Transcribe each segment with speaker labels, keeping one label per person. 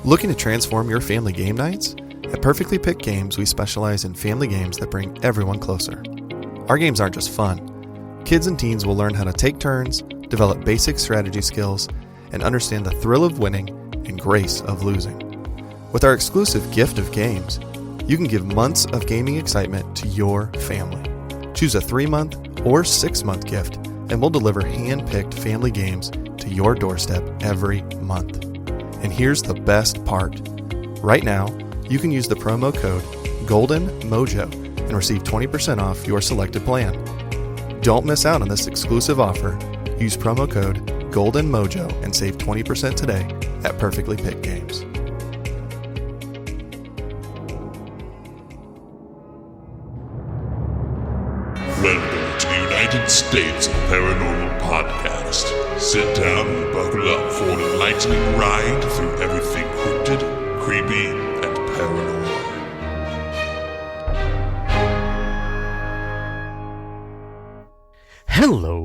Speaker 1: Looking to transform your family game nights? At Perfectly Picked Games, we specialize in family games that bring everyone closer. Our games aren't just fun. Kids and teens will learn how to take turns, develop basic strategy skills, and understand the thrill of winning and grace of losing. With our exclusive gift of games, you can give months of gaming excitement to your family. Choose a 3-month or 6-month gift, and we'll deliver hand-picked family games to your doorstep every month. And here's the best part. Right now, you can use the promo code GOLDENMOJO and receive 20% off your selected plan. Don't miss out on this exclusive offer. Use promo code GOLDENMOJO and save 20% today at Perfectly Picked Games.
Speaker 2: Welcome to the United States of Paranormal Podcast. Sit down and buckle up for an enlightening ride through everything cryptid, creepy, and paranormal.
Speaker 3: Hello,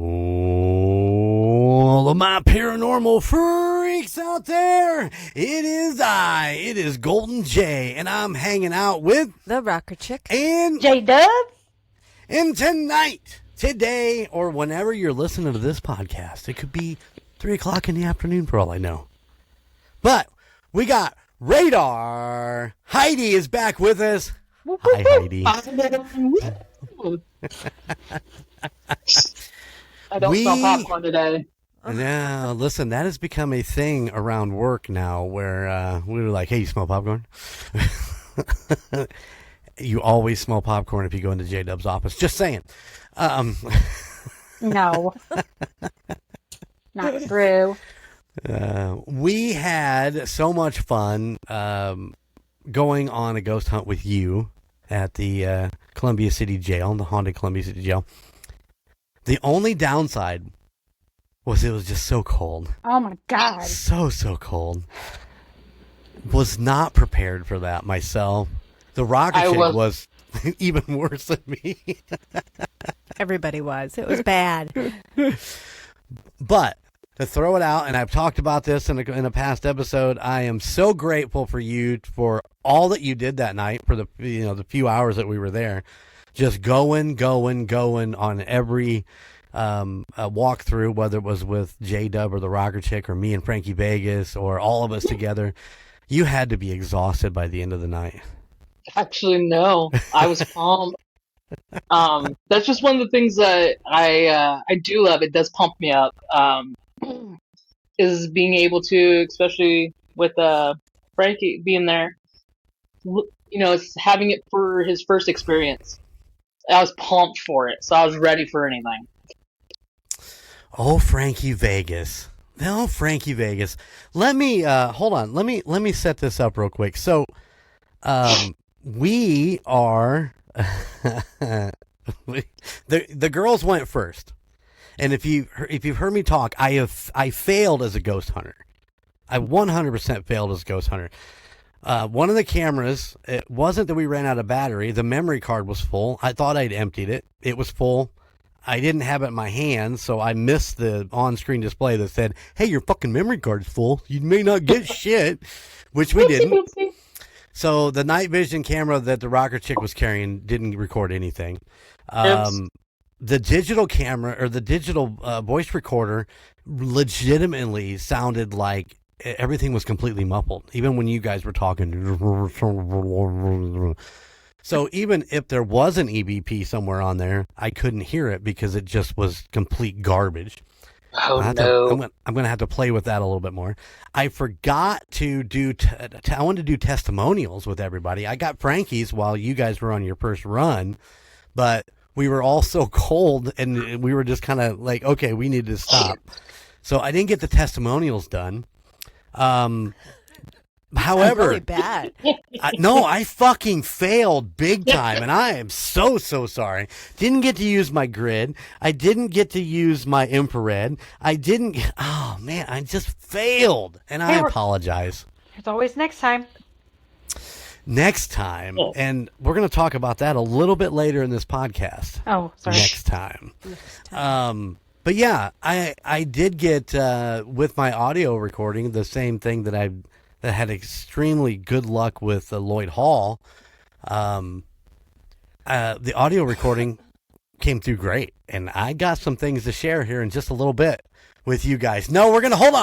Speaker 3: all of my paranormal freaks out there. It is Golden J, and I'm hanging out with
Speaker 4: the Rocker Chick
Speaker 3: and
Speaker 5: J-Dub.
Speaker 3: And tonight, today, or whenever you're listening to this podcast, it could be 3 o'clock in the afternoon for all I know. But we got Radar. Heidi is back with us. Hi, Heidi.
Speaker 5: I don't smell popcorn today.
Speaker 3: Now, listen, that has become a thing around work now where we were like, hey, you smell popcorn? You always smell popcorn if you go into J-Dub's office. Just saying.
Speaker 5: No. Not true.
Speaker 3: We had so much fun going on a ghost hunt with you at the Columbia City Jail, the haunted Columbia City Jail. The only downside was it was just so cold.
Speaker 5: Oh, my God.
Speaker 3: So cold. Was not prepared for that myself. The rocket chick was even worse than me.
Speaker 4: Everybody was. It was bad.
Speaker 3: But to throw it out, and I've talked about this in a past episode, I am so grateful for you for all that you did that night, for the few hours that we were there. Just going on every walkthrough, whether it was with J-Dub or the Rocker Chick or me and Frankie Vegas or all of us together. You had to be exhausted by the end of the night.
Speaker 5: Actually, no. I was pumped. That's just one of the things that I do love. It does pump me up. Is being able to, especially with Frankie being there, it's having it for his first experience. I was pumped for it, so I was ready for anything.
Speaker 3: Oh, Frankie Vegas. No, Frankie Vegas. Let me hold on. Let me set this up real quick. So, we are the girls went first, and if you've heard me talk, I failed as a ghost hunter. I 100% failed as a ghost hunter. One of the cameras, it wasn't that we ran out of battery. The memory card was full. I thought I'd emptied it. It was full. I didn't have it in my hand, so I missed the on-screen display that said, hey, your fucking memory card's full. You may not get shit, which we didn't. So the night vision camera that the Rocker Chick was carrying didn't record anything. The digital camera or the digital voice recorder legitimately sounded like everything was completely muffled, even when you guys were talking. So even if there was an EVP somewhere on there, I couldn't hear it because it just was complete garbage.
Speaker 5: Oh, no.
Speaker 3: I'm going to have to play with that a little bit more. I forgot to do, I wanted to do testimonials with everybody. I got Frankie's while you guys were on your first run, but we were all so cold and we were just kind of like, okay, we need to stop. So I didn't get the testimonials done. However,
Speaker 4: really bad.
Speaker 3: I fucking failed big time, and I am so sorry. Didn't get to use my grid. I didn't get to use my infrared. I just failed, and I apologize.
Speaker 5: There's always next time.
Speaker 3: Next time, and we're going to talk about that a little bit later in this podcast.
Speaker 5: Oh, sorry.
Speaker 3: Next time. But yeah, I did get with my audio recording the same thing that that had extremely good luck with Lloyd Hall. The audio recording came through great, and I got some things to share here in just a little bit with you guys. No, we're gonna hold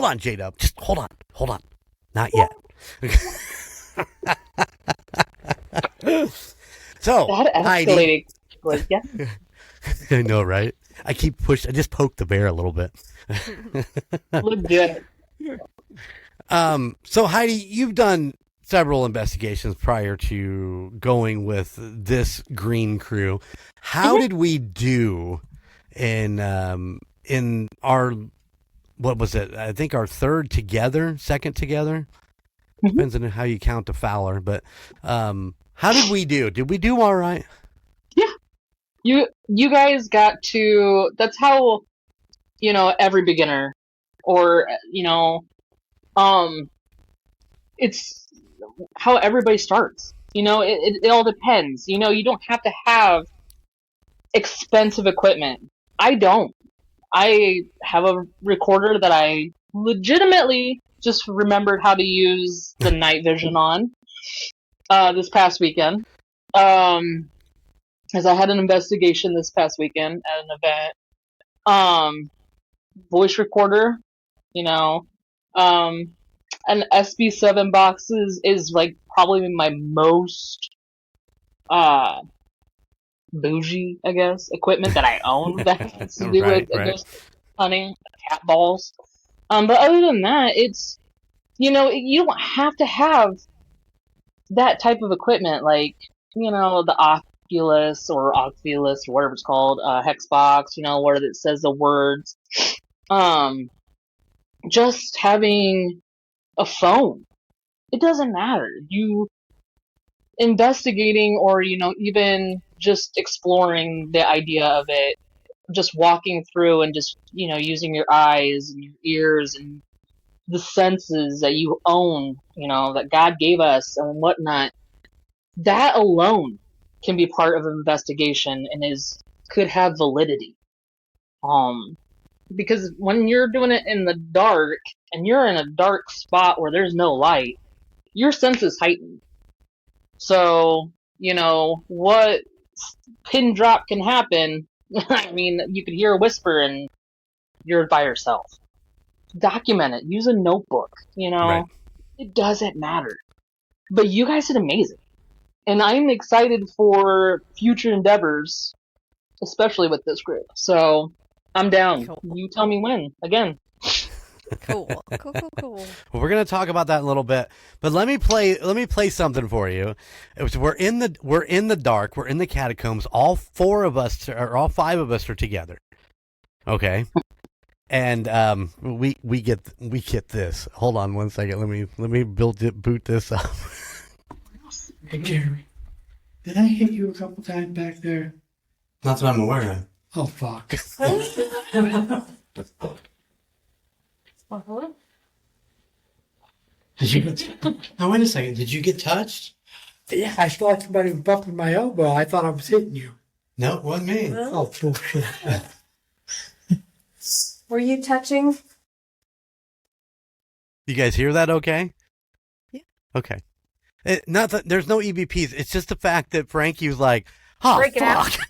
Speaker 3: on, J-Dub, just hold on, not yet. So,
Speaker 5: That escalated. Yeah.
Speaker 3: I know, right? I just poked the bear a little bit.
Speaker 5: Legit.
Speaker 3: So Heidi, you've done several investigations prior to going with this green crew. How did we do in our, what was it? I think our second together. Depends on how you count the Fowler, but how did we do? Did we do all right?
Speaker 5: Yeah. You guys got to, that's how, every beginner or, it's how everybody starts. It all depends. You don't have to have expensive equipment. I don't. I have a recorder that I legitimately just remembered how to use the night vision on this past weekend. As I had an investigation this past weekend at an event. Voice recorder, an SB7 box is like probably my most bougie, I guess, equipment that I own that has to do with ghost hunting, cat balls. But other than that, it's you don't have to have that type of equipment like the Oculus or whatever it's called, Hexbox, where it says the words. Just having a phone, it doesn't matter. You investigating or even just exploring the idea of it, just walking through and just using your eyes and your ears and the senses that you own, that God gave us and whatnot. That alone can be part of an investigation and could have validity. Because when you're doing it in the dark and you're in a dark spot where there's no light, your senses heighten. So, what pin drop can happen. I mean, you could hear a whisper and you're by yourself. Document it. Use a notebook.
Speaker 3: Right.
Speaker 5: It doesn't matter. But you guys did amazing. And I'm excited for future endeavors, especially with this group. So I'm down.
Speaker 4: Cool.
Speaker 5: You tell me when. Again.
Speaker 4: Cool.
Speaker 3: Well, we're gonna talk about that in a little bit, but let me play something for you. We're in the dark. We're in the catacombs. All five of us are together. Okay, and we get this. Hold on one second. Let me boot this up.
Speaker 6: Hey, Jeremy, did I hit you a couple times back there?
Speaker 3: Not that I'm aware of.
Speaker 6: Oh, fuck. Did you get...
Speaker 3: Now wait a second. Did you get touched?
Speaker 6: Yeah, I felt like somebody was bumping my elbow. I thought I was hitting you.
Speaker 3: No, it wasn't me.
Speaker 6: Oh, bullshit.
Speaker 7: Were you touching?
Speaker 3: You guys hear that? Okay.
Speaker 4: Yeah.
Speaker 3: Okay. Not that there's no EVPs. It's just the fact that Frankie was like, "Oh,
Speaker 7: Break it out."
Speaker 3: fuck."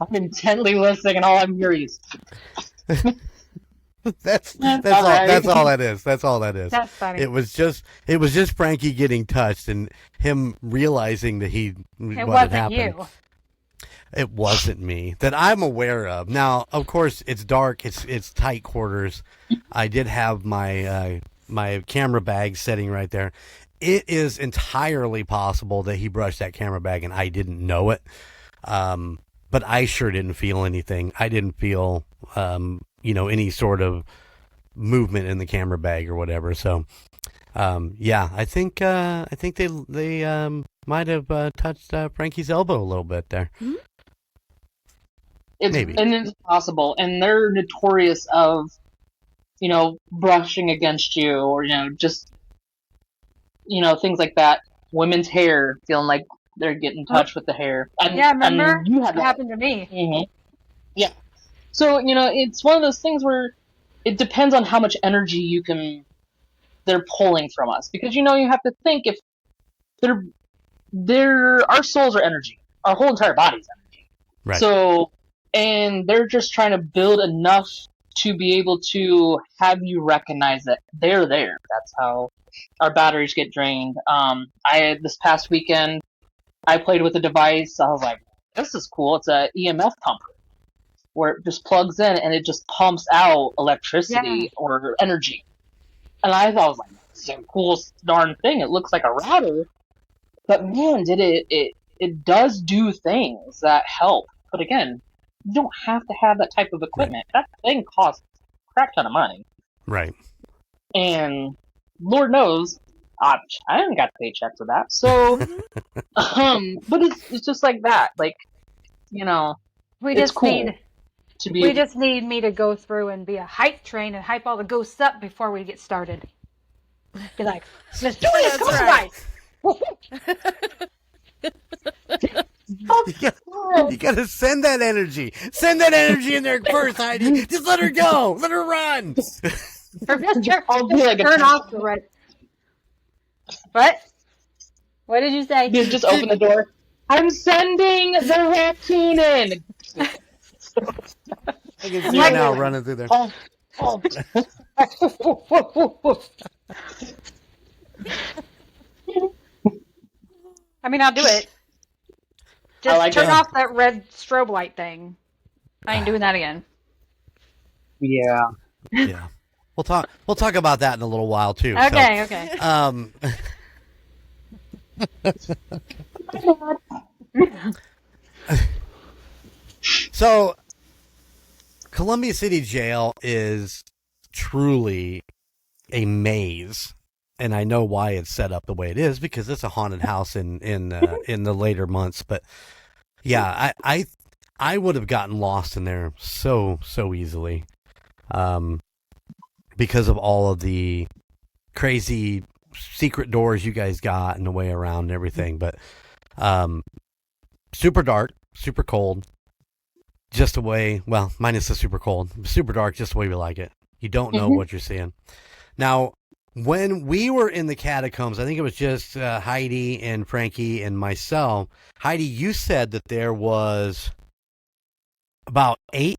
Speaker 5: I'm intently listening and all I'm hearing is
Speaker 3: That's
Speaker 5: all
Speaker 3: all.
Speaker 5: right.
Speaker 3: That's all that is. That's all that is.
Speaker 7: That's funny.
Speaker 3: It was just Frankie getting touched and him realizing that
Speaker 7: It
Speaker 3: what had
Speaker 7: wasn't
Speaker 3: happened.
Speaker 7: you.
Speaker 3: It wasn't me that I'm aware of. Now, of course, it's dark. It's tight quarters. I did have my my camera bag sitting right there. It is entirely possible that he brushed that camera bag and I didn't know it. But I sure didn't feel anything. I didn't feel, any sort of movement in the camera bag or whatever. So, yeah, I think they might have touched Frankie's elbow a little bit there. Maybe.
Speaker 5: And it's possible. And they're notorious of, brushing against you or, just, things like that. Women's hair, feeling like they're getting in touch with the hair. And,
Speaker 7: Yeah, remember?
Speaker 5: And you had
Speaker 7: It
Speaker 5: that.
Speaker 7: happened to me.
Speaker 5: Mm-hmm. Yeah. So, it's one of those things where it depends on how much energy they're pulling from us, because you have to think, if our souls are energy, our whole entire body's energy.
Speaker 3: Right.
Speaker 5: So, and they're just trying to build enough to be able to have you recognize that they're there. That's how our batteries get drained. This past weekend, I played with a device. I was like, this is cool. It's a EMF pumper, where it just plugs in and it just pumps out electricity or energy. And I thought, I was like, this is the coolest darn thing. It looks like a router, but man, it does do things that help. But again, you don't have to have that type of equipment. That thing costs a crap ton of money.
Speaker 3: Right.
Speaker 5: And Lord knows, I haven't got the paycheck for that. So, but it's just like that. Like,
Speaker 4: we
Speaker 5: it's
Speaker 4: just
Speaker 5: cool
Speaker 4: need
Speaker 5: to be.
Speaker 4: we just need me to go through and be a hype train and hype all the ghosts up before we get started. Be like, let's do this, come on, guys.
Speaker 3: You gotta send that energy. Send that energy in there first, Heidi. Just let her go. Let her run.
Speaker 5: I'll be like
Speaker 4: turn off the red. What? What did you say?
Speaker 5: You just open the door. I'm sending the raccoon in.
Speaker 3: I can see you now running through there.
Speaker 4: I mean, I'll do it. Just turn off that red strobe light thing. I ain't doing that again.
Speaker 5: Yeah.
Speaker 3: Yeah. We'll talk about that in a little while too.
Speaker 4: Okay,
Speaker 3: okay. So Columbia City Jail is truly a maze. And I know why it's set up the way it is, because it's a haunted house in the later months. But yeah, I would have gotten lost in there so easily, because of all of the crazy secret doors you guys got and the way around and everything. But super dark, super cold, just the way. Well, minus the super cold, super dark, just the way we like it. You don't know what you're seeing. Now, when we were in the catacombs, I think it was just Heidi and Frankie and myself. Heidi, you said that there was about 8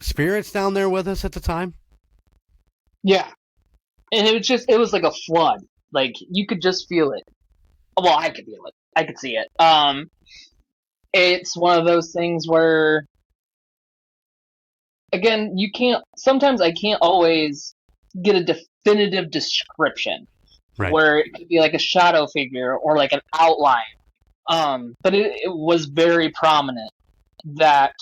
Speaker 3: spirits down there with us at the time.
Speaker 5: Yeah. And it was like a flood. Like, you could just feel it. Well, I could feel it. I could see it. It's one of those things where, again, sometimes I can't always get a definitive description, right, where it could be like a shadow figure or like an outline. But it was very prominent that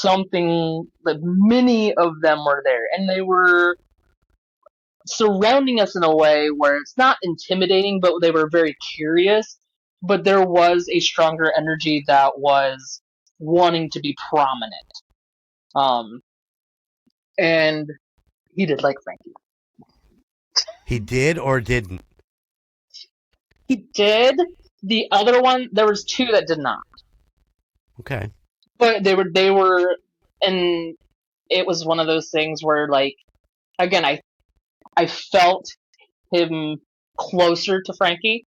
Speaker 5: many of them were there, and they were surrounding us in a way where it's not intimidating, but they were very curious. But there was a stronger energy that was wanting to be prominent. And he did like Frankie.
Speaker 3: He did or didn't?
Speaker 5: He did. The other one, there was 2 that did not.
Speaker 3: Okay.
Speaker 5: But they were, and it was one of those things where, like, again, I felt him closer to Frankie.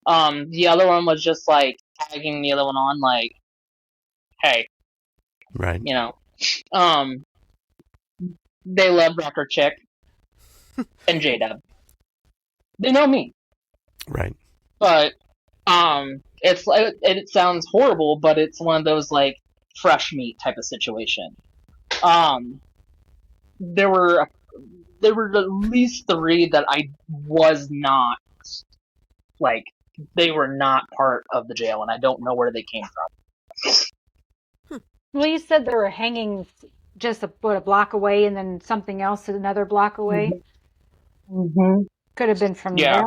Speaker 5: The other one was just like tagging the other one on, like, hey,
Speaker 3: right?
Speaker 5: They love Rocker Chick and J-Dub. They know me,
Speaker 3: right? But
Speaker 5: it's like, it sounds horrible, but it's one of those like fresh meat type of situation. There were at least 3 that I was not, like, they were not part of the jail, and I don't know where they came from.
Speaker 4: Well, you said they were hanging just a block away, and then something else another block away.
Speaker 5: Mm-hmm.
Speaker 4: Could have been from there.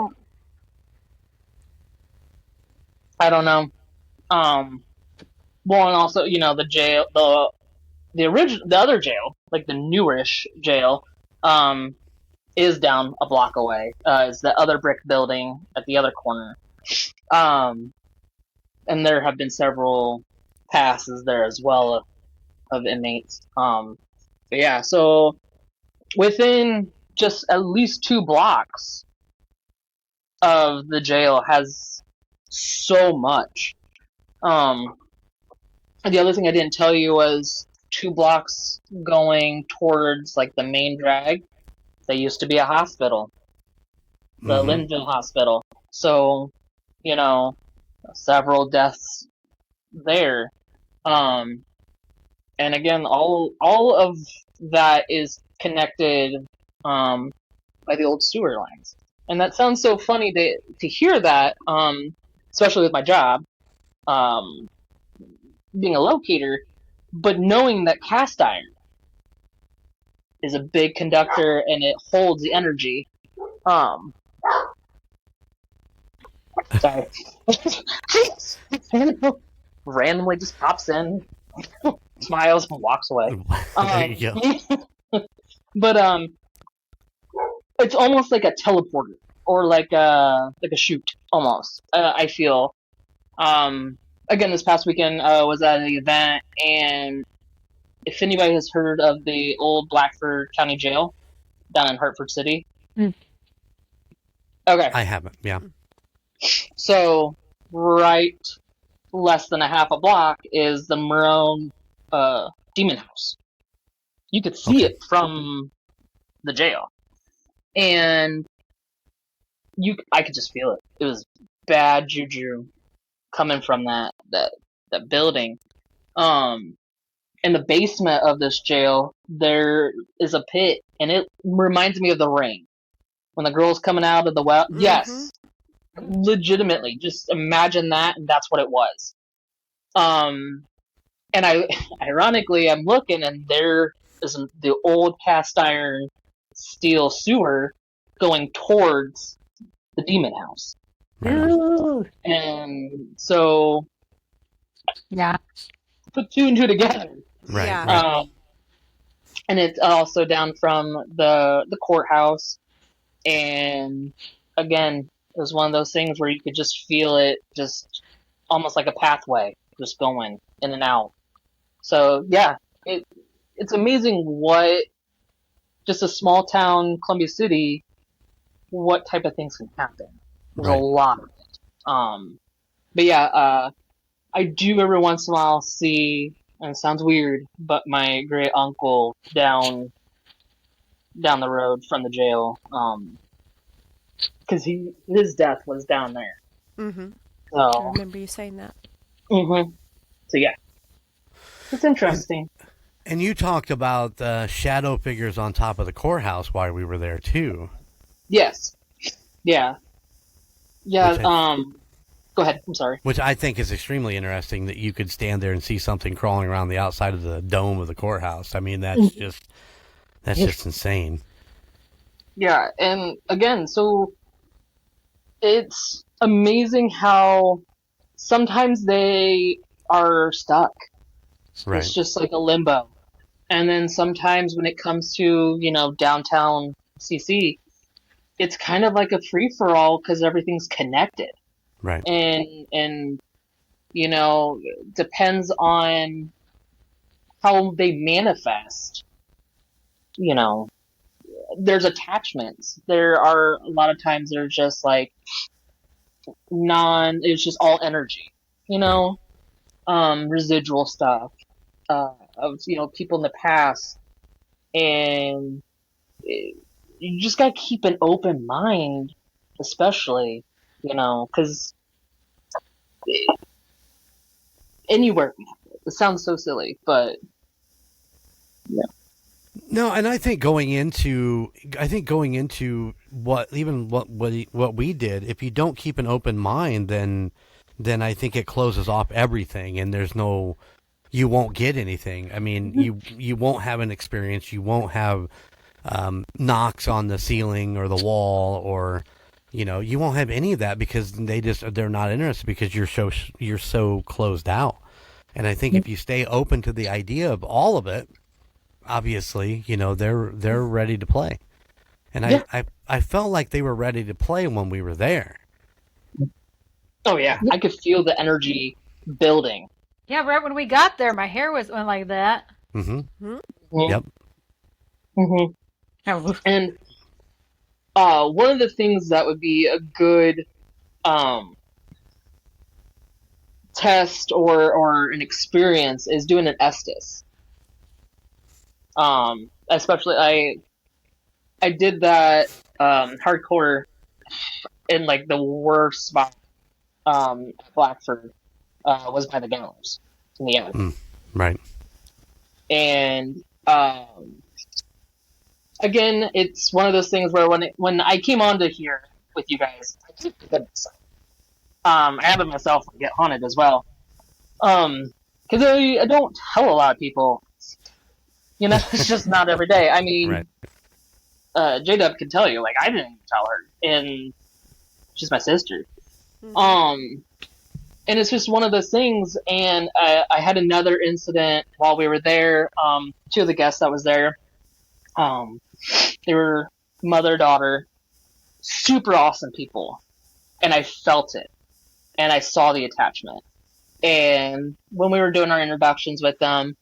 Speaker 5: I don't know. Well, and also, the jail, the other jail, like the newerish jail, is down a block away. It's the other brick building at the other corner. And there have been several passes there as well of inmates. But yeah, so within just at least 2 blocks of the jail has so much. The other thing I didn't tell you was 2 blocks going towards like the main drag. There used to be a hospital, the Linville Hospital. So, several deaths there. And again, all of that is connected by the old sewer lines. And that sounds so funny to hear that, especially with my job, being a locator, but knowing that cast iron is a big conductor and it holds the energy. Sorry. Randomly just pops in, smiles, and walks away.
Speaker 3: There you go.
Speaker 5: But it's almost like a teleporter or like a chute, almost. I feel. Again, this past weekend was at an event, and if anybody has heard of the old Blackford County Jail down in Hartford City, okay,
Speaker 3: I haven't. Yeah.
Speaker 5: So right less than a half a block is the Marone Demon House. You could see it from the jail, and I could just feel it. It was bad juju coming from that building. In the basement of this jail, there is a pit, and it reminds me of The Ring. When the girl's coming out of the well, yes, legitimately, just imagine that, and that's what it was. And ironically, I'm looking, and there is the old cast iron steel sewer going towards the demon house.
Speaker 3: Right.
Speaker 5: And so,
Speaker 4: yeah,
Speaker 5: put 2 and 2 together.
Speaker 3: Right.
Speaker 7: Yeah.
Speaker 3: Right.
Speaker 5: And it's also down from the courthouse. And again, it was one of those things where you could just feel it, just almost like a pathway, just going in and out. So yeah, it's amazing what just a small town, Columbia City, what type of things can happen. There's a lot of it. But yeah, I do every once in a while see, and it sounds weird, but my great uncle down the road from the jail, because his death was down there.
Speaker 7: Mm-hmm.
Speaker 5: So
Speaker 7: I remember you saying that.
Speaker 5: Mm-hmm. So yeah, it's interesting.
Speaker 3: And you talked about shadow figures on top of the courthouse while we were there too.
Speaker 5: Yes. Yeah. Yeah. Go ahead. I'm sorry.
Speaker 3: Which I think is extremely interesting that you could stand there and see something crawling around the outside of the dome of the courthouse. I mean, that's just insane.
Speaker 5: Yeah, and again, so it's amazing how sometimes they are stuck.
Speaker 3: Right.
Speaker 5: It's just like a limbo. And then sometimes when it comes to, downtown CC, it's kind of like a free-for-all because everything's connected.
Speaker 3: Right.
Speaker 5: And depends on how they manifest. There's attachments. There are a lot of times they're just like it's just all energy, residual stuff of people in the past, and you just gotta keep an open mind, especially because anywhere. It sounds so silly, but yeah.
Speaker 3: No, and I think going into what we did, if you don't keep an open mind, then I think it closes off everything, and you won't get anything. I mean, you won't have an experience. You won't have knocks on the ceiling or the wall, or you won't have any of that because they're not interested because you're so closed out. And I think if you stay open to the idea of all of it, obviously, they're ready to play. And I felt like they were ready to play when we were there.
Speaker 5: Oh yeah, I could feel the energy building.
Speaker 4: Yeah, right when we got there, my hair went like that.
Speaker 3: Mm-hmm.
Speaker 5: Mm-hmm.
Speaker 3: Yep.
Speaker 5: Mm-hmm. And one of the things that would be a good test or an experience is doing an Estes. Especially I did that hardcore in like the worst spot at Blackford was by the gallows in the attic.
Speaker 3: Right.
Speaker 5: And again, it's one of those things where when I came onto here with you guys, I have it myself get haunted as well. Because I don't tell a lot of people. You know, it's just not every day. I mean,
Speaker 3: right.
Speaker 5: J-Dub can tell you, like, I didn't even tell her, and she's my sister. And it's just one of those things, and I had another incident while we were there. Two of the guests that was there, they were mother-daughter, super awesome people, and I felt it, and I saw the attachment. And when we were doing our introductions with them,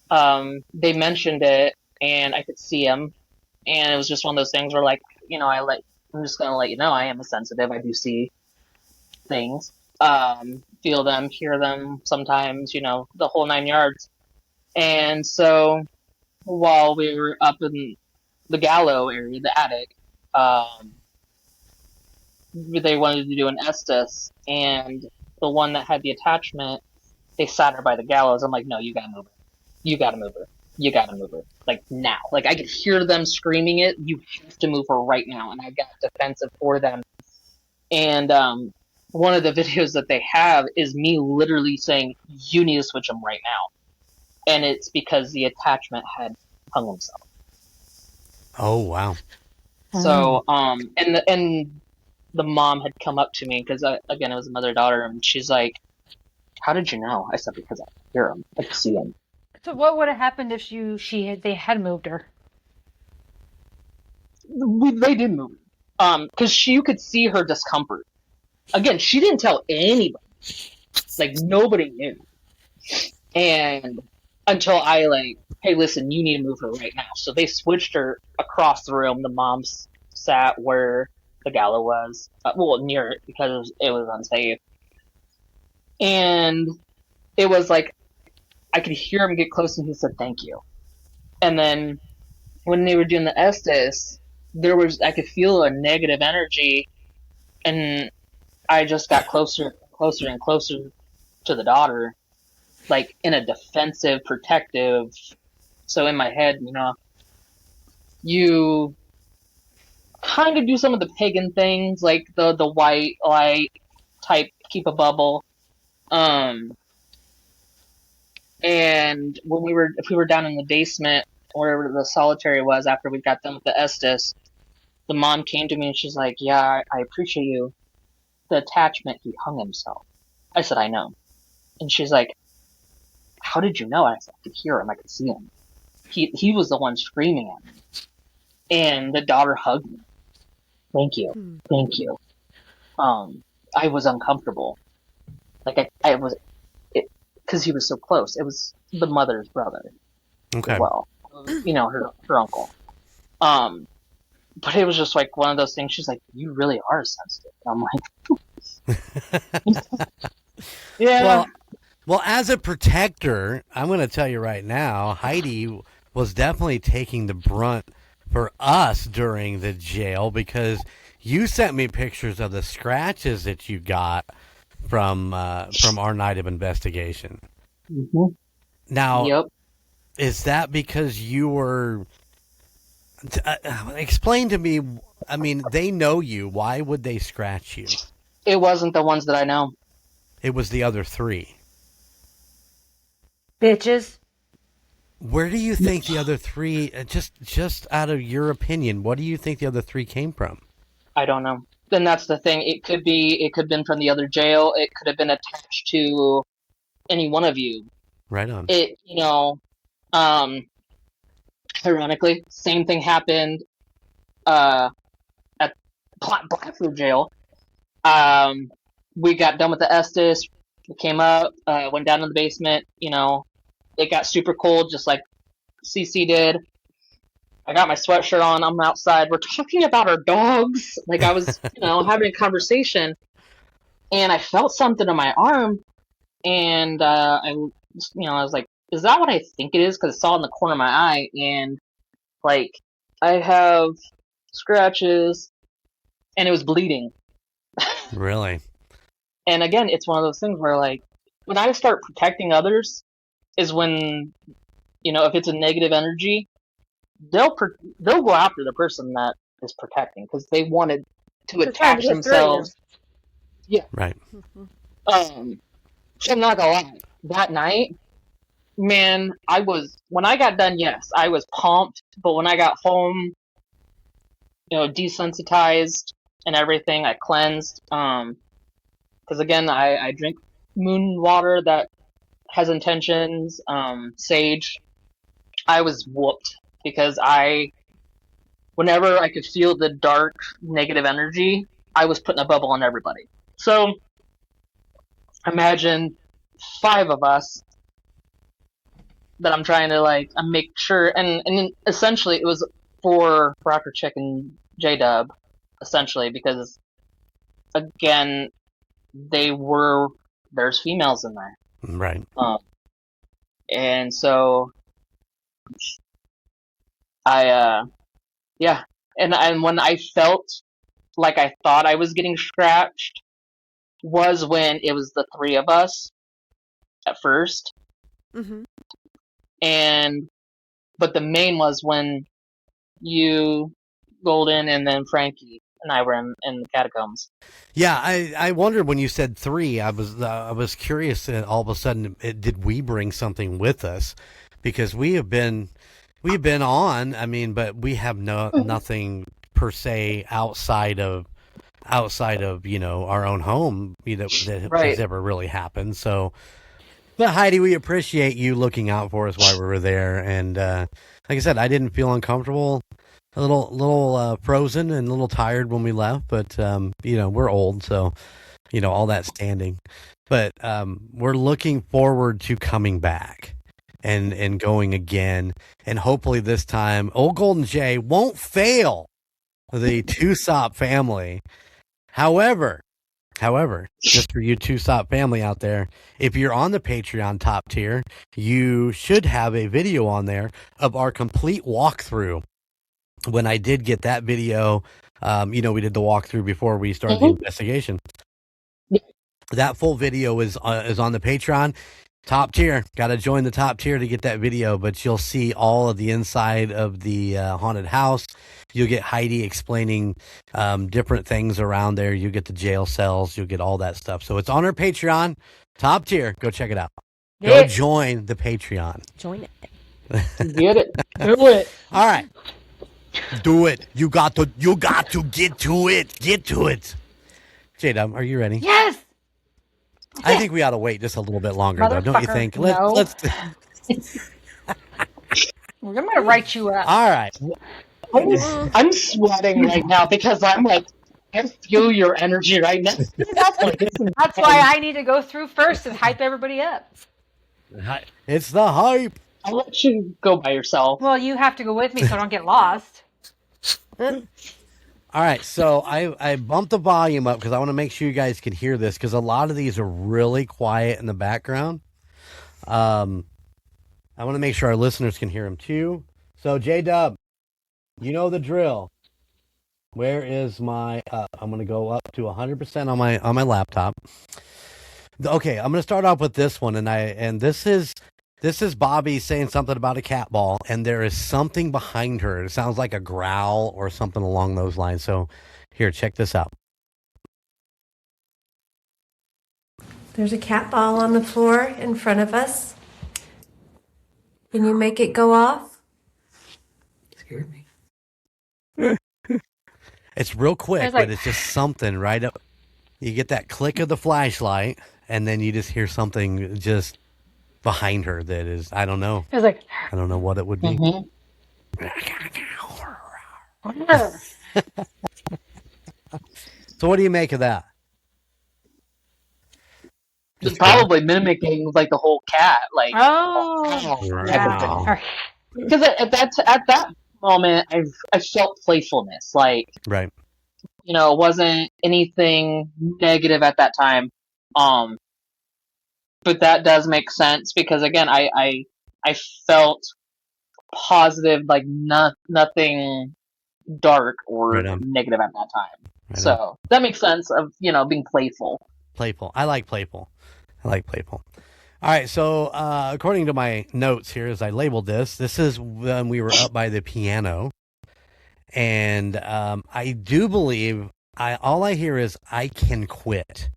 Speaker 5: they mentioned it, and I could see them, and it was just one of those things where, like, you know, I'm just gonna let you know, I am a sensitive. I do see things, feel them, hear them, sometimes, you know, the whole 9 yards. And so, while we were up in the gallow area, the attic, they wanted to do an Estes, and the one that had the attachment, they sat her by the gallows. I'm like, no, you gotta move her. You gotta move her. You gotta move her. Like, now. Like, I could hear them screaming it. You have to move her right now. And I got defensive for them. And one of the videos that they have is me literally saying, you need to switch them right now. And it's because the attachment had hung himself.
Speaker 3: Oh, wow.
Speaker 5: So, and the mom had come up to me, because, again, it was a mother-daughter, and she's like, how did you know? I said, because I hear him. I see him.
Speaker 4: So what would have happened if they had moved her?
Speaker 5: They did move her. Because you could see her discomfort. Again, she didn't tell anybody. Like, nobody knew. And until I, like, hey, listen, you need to move her right now. So they switched her across the room. The mom sat where the gallows was. Well, near it, because it was unsafe. And it was like, I could hear him get close, and he said, thank you. And then when they were doing the Estes, I could feel a negative energy, and I just got closer, closer, and closer to the daughter, like in a defensive, protective. So in my head, you know, you kind of do some of the pagan things, like the white light type, keep a bubble. And if we were down in the basement, wherever the solitary was, after we got done with the Estes, the mom came to me and she's like, yeah, I appreciate you. The attachment, he hung himself. I said, I know. And she's like, how did you know? I said, I could hear him. I could see him. He was the one screaming at me. And the daughter hugged me. Thank you. Thank you. I was uncomfortable. Like, I was... because he was so close. It was the mother's brother.
Speaker 3: Okay.
Speaker 5: Well, you know, her uncle. But it was just like one of those things. She's like, you really are sensitive. And I'm like, yeah.
Speaker 3: Well, as a protector, I'm going to tell you right now, Heidi was definitely taking the brunt for us during the jail, because you sent me pictures of the scratches that you got from our night of investigation.
Speaker 5: Mm-hmm.
Speaker 3: Now,
Speaker 5: yep.
Speaker 3: Is that because you were... explain to me, I mean, they know you. Why would they scratch you?
Speaker 5: It wasn't the ones that I know.
Speaker 3: It was the other three.
Speaker 4: Bitches.
Speaker 3: Where do you think the other three, just out of your opinion, what do you think the other three came from?
Speaker 5: I don't know. Then that's the thing. It could have been from the other jail. It could have been attached to any one of you.
Speaker 3: Right on.
Speaker 5: It, you know, ironically, same thing happened at Blackford jail. We got done with the Estes. We came up, went down in the basement. You know, it got super cold, just like CC did. I got my sweatshirt on. I'm outside. We're talking about our dogs. Like I was, having a conversation, and I felt something on my arm, and I was like, "Is that what I think it is?" Because I saw it in the corner of my eye, and like I have scratches, and it was bleeding.
Speaker 3: Really?
Speaker 5: And again, it's one of those things where like when I start protecting others, is when if it's a negative energy, they'll go after the person that is protecting because they wanted to attach themselves. Yeah.
Speaker 3: Right.
Speaker 5: I'm not gonna lie. That night, man, when I got done, yes, I was pumped. But when I got home, desensitized and everything, I cleansed. Because again, I drink moon water that has intentions, sage. I was whooped because whenever I could feel the dark negative energy, I was putting a bubble on everybody. So imagine 5 of us that I'm trying to make sure, and essentially it was for Rocker Chick and J-Dub, essentially, because again, there's females in there.
Speaker 3: Right.
Speaker 5: And so and when I felt like I thought I was getting scratched was when it was the 3 of us at first.
Speaker 7: Mm-hmm.
Speaker 5: But the main was when you, Golden, and then Frankie and I were in the catacombs.
Speaker 3: Yeah, I wondered when you said 3. I was curious. All of a sudden, did we bring something with us? Because we've been on. I mean, but we have nothing per se outside of our own home that
Speaker 5: Right.
Speaker 3: has ever really happened. So, but Heidi, we appreciate you looking out for us while we were there. And like I said, I didn't feel uncomfortable. A little frozen and a little tired when we left, but we're old, so all that standing. But we're looking forward to coming back and going again, and hopefully this time old Golden Jay won't fail the TUSOP family. However, just for you TUSOP family out there, if you're on the Patreon top tier, you should have a video on there of our complete walkthrough. When I did get that video, we did the walkthrough before we started the investigation.
Speaker 5: Yeah.
Speaker 3: That full video is on the Patreon. Top tier. Got to join the top tier to get that video, but you'll see all of the inside of the haunted house. You'll get Heidi explaining different things around there. You get the jail cells. You'll get all that stuff. So it's on our Patreon. Top tier. Go check it out. Go join the Patreon.
Speaker 7: Join it.
Speaker 5: Get it. Do it.
Speaker 3: All right. Do it. You got to get to it. Get to it. J-Dub, are you ready?
Speaker 4: Yes.
Speaker 3: I think we ought to wait just a little bit longer, though. Don't you think? Let's.
Speaker 4: We're going to write you up.
Speaker 3: All right.
Speaker 5: I'm sweating right now because I'm like, I feel your energy right now.
Speaker 4: That's why I need to go through first and hype everybody up.
Speaker 3: It's the hype.
Speaker 5: I'll let you go by yourself.
Speaker 4: Well, you have to go with me so I don't get lost.
Speaker 3: All right, so I bumped the volume up because I want to make sure you guys can hear this because a lot of these are really quiet in the background. I want to make sure our listeners can hear them too. So J-Dub, you know the drill. Where is my? I'm going to go up to 100% on my laptop. Okay, I'm going to start off with this one, and this is Bobbi saying something about a cat ball, and there is something behind her. It sounds like a growl or something along those lines. So, here, check this out.
Speaker 8: There's a cat ball on the floor in front of us. Can you make it go off?
Speaker 6: Scared me.
Speaker 3: It's real quick, but it's just something right up. You get that click of the flashlight, and then you just hear something just behind her that is, I don't know.
Speaker 4: It was like,
Speaker 3: I don't know what it would be. So what do you make of that?
Speaker 5: It's probably mimicking like the whole cat, like
Speaker 4: oh,
Speaker 3: wow.
Speaker 5: because at that moment, I felt playfulness. Like,
Speaker 3: right.
Speaker 5: You know, it wasn't anything negative at that time. But that does make sense because again, I felt positive, like nothing dark or negative at that time. Right so that makes sense of, you know, being playful.
Speaker 3: Playful. I like playful. All right, so according to my notes here, as I labeled this is when we were up by the piano, and I do believe all I hear is "I can quit."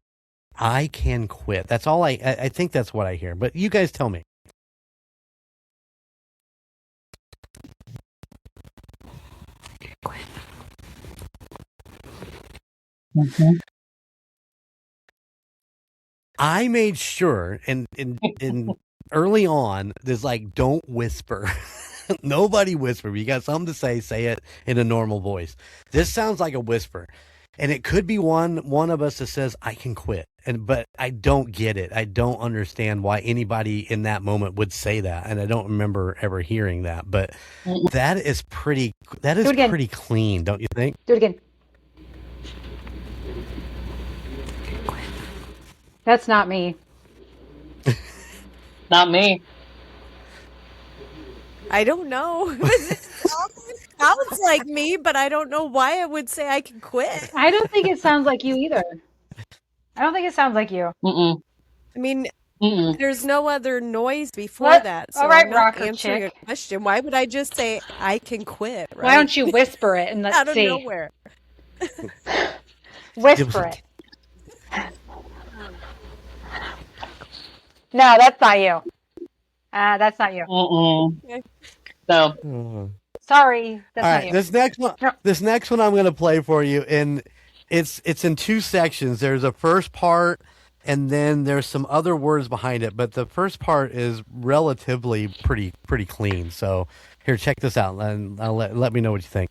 Speaker 3: I can quit. That's all I think that's what I hear. But you guys tell me. Quit. Mm-hmm. I made sure, and early on, there's like, don't whisper. Nobody whisper. You got something to say it in a normal voice. This sounds like a whisper. And it could be one of us that says, I can quit. But I don't get it. I don't understand why anybody in that moment would say that. And I don't remember ever hearing that. But that is pretty clean, don't you think?
Speaker 4: Do it again. That's not me.
Speaker 5: Not me.
Speaker 7: I don't know. It sounds like me, but I don't know why I would say I can quit.
Speaker 4: I don't think it sounds like you either. I don't think it sounds like you.
Speaker 5: Mm-mm.
Speaker 7: I mean,
Speaker 5: Mm-mm.
Speaker 7: There's no other noise before that. So
Speaker 4: all right,
Speaker 7: I'm not
Speaker 4: rocker
Speaker 7: answering
Speaker 4: chick.
Speaker 7: a question. Why would I just say I can quit? Right?
Speaker 4: Why don't you whisper it and let's
Speaker 7: out of
Speaker 4: see?
Speaker 7: nowhere?
Speaker 4: Whisper it. No, that's not you. That's not you.
Speaker 5: Mm-mm. No.
Speaker 4: Sorry, that's
Speaker 3: all
Speaker 4: not
Speaker 3: right,
Speaker 4: you.
Speaker 3: This next one I'm going to play for you, and it's in two sections. There's a first part, and then there's some other words behind it. But the first part is relatively pretty clean. So here, check this out, and I'll let me know what you think.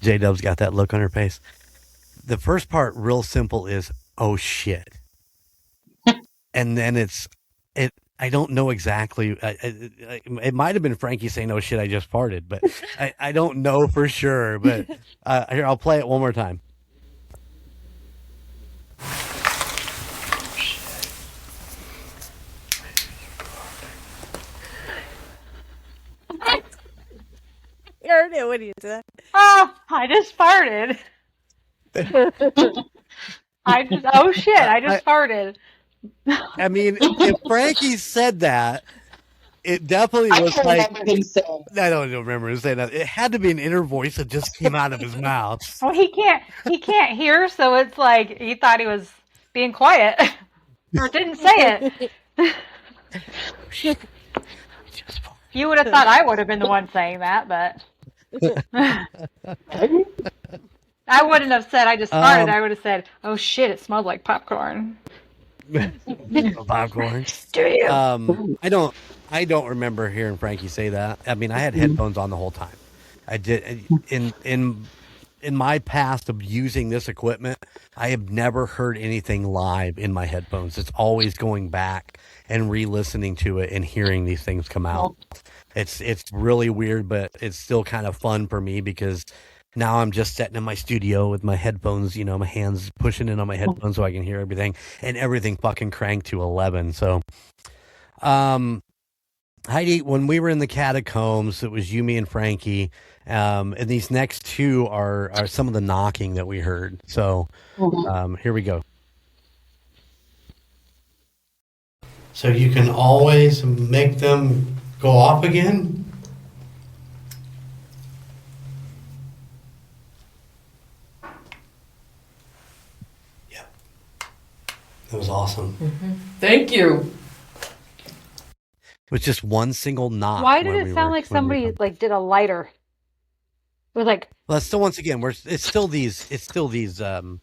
Speaker 3: J-Dub's got that look on her face. The first part, real simple, is, oh shit. And then I don't know exactly. It might have been Frankie saying, oh shit, I just farted, but I don't know for sure. But here, I'll play it one more time.
Speaker 7: I heard it when you said.
Speaker 4: Oh, I just farted. I just farted.
Speaker 3: I mean, if Frankie said that, it definitely was like. I don't remember him saying that. It had to be an inner voice that just came out of his mouth.
Speaker 4: Well, he can't hear, so it's like he thought he was being quiet or didn't say it. You would have thought I would have been the one saying that, but I wouldn't have said I just farted. I would have said, "Oh shit, it smelled like popcorn."
Speaker 3: Popcorn. I don't remember hearing Frankie say that. I mean, I had headphones on the whole time. I did in my past of using this equipment, I have never heard anything live in my headphones. It's always going back and re-listening to it and hearing these things come out. It's really weird, but it's still kind of fun for me because now I'm just sitting in my studio with my headphones, you know, my hands pushing in on my headphones so I can hear everything, and everything fucking cranked to 11. So, Heidi, when we were in the catacombs, it was you, me, and Frankie. And these next two are some of the knocking that we heard. So, here we go. So you can always make them go off again? Yeah. That was awesome.
Speaker 9: Mm-hmm. Thank you.
Speaker 3: It was just one single knock.
Speaker 4: Why did it sound like somebody like did a lighter? It was like.
Speaker 3: Well, it's still, once again, it's still these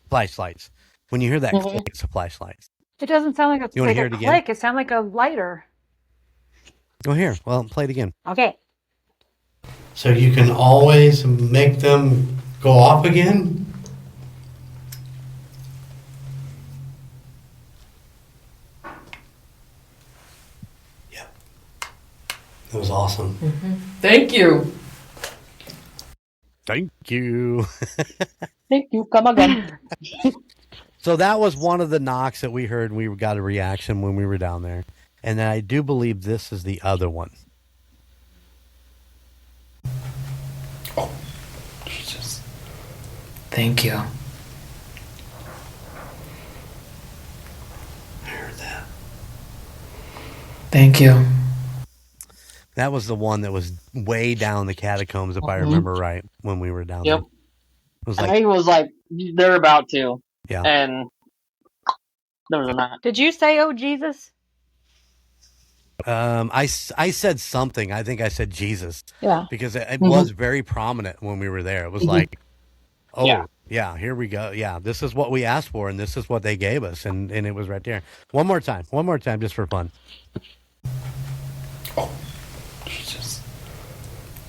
Speaker 3: flashlights. When you hear that click, it's a flashlight.
Speaker 4: It doesn't sound like a click.
Speaker 3: Again?
Speaker 4: It sounds like a lighter.
Speaker 3: Go here. Well, play it again.
Speaker 4: Okay.
Speaker 3: So you can always make them go off again? It was awesome.
Speaker 9: Mm-hmm. Thank you.
Speaker 3: Thank you.
Speaker 5: Thank you. Come again.
Speaker 3: So that was one of the knocks that we heard, and we got a reaction when we were down there. And then I do believe this is the other one.
Speaker 9: Oh, Jesus. Thank you.
Speaker 3: I heard that.
Speaker 9: Thank you.
Speaker 3: That was the one that was way down the catacombs, if I remember right, when we were down there. It was
Speaker 5: like, I think it was like, they're about to.
Speaker 3: Yeah.
Speaker 5: And there was not.
Speaker 4: Did you say, oh, Jesus?
Speaker 3: I said something. I think I said Jesus.
Speaker 4: Yeah.
Speaker 3: Because it was very prominent when we were there. It was like, oh, yeah, here we go. Yeah, this is what we asked for, and this is what they gave us. And it was right there. One more time, just for fun.
Speaker 9: Oh, Jesus.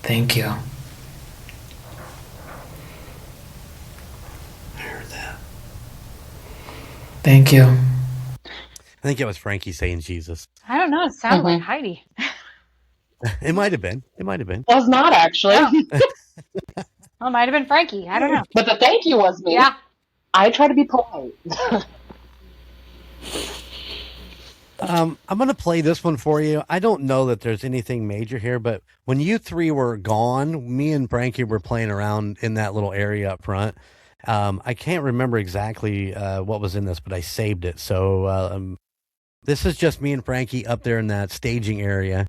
Speaker 9: Thank you.
Speaker 3: I heard that.
Speaker 9: Thank you.
Speaker 3: I think it was Frankie saying Jesus.
Speaker 4: I don't know. It sounded like Heidi.
Speaker 3: It might have been. It
Speaker 5: was not, actually.
Speaker 4: Oh. Well, it might have been Frankie. I don't know.
Speaker 5: But the thank you was me.
Speaker 4: Yeah.
Speaker 5: I try to be polite.
Speaker 3: I'm going to play this one for you. I don't know that there's anything major here, but when you three were gone, me and Frankie were playing around in that little area up front. I can't remember exactly what was in this, but I saved it. So this is just me and Frankie up there in that staging area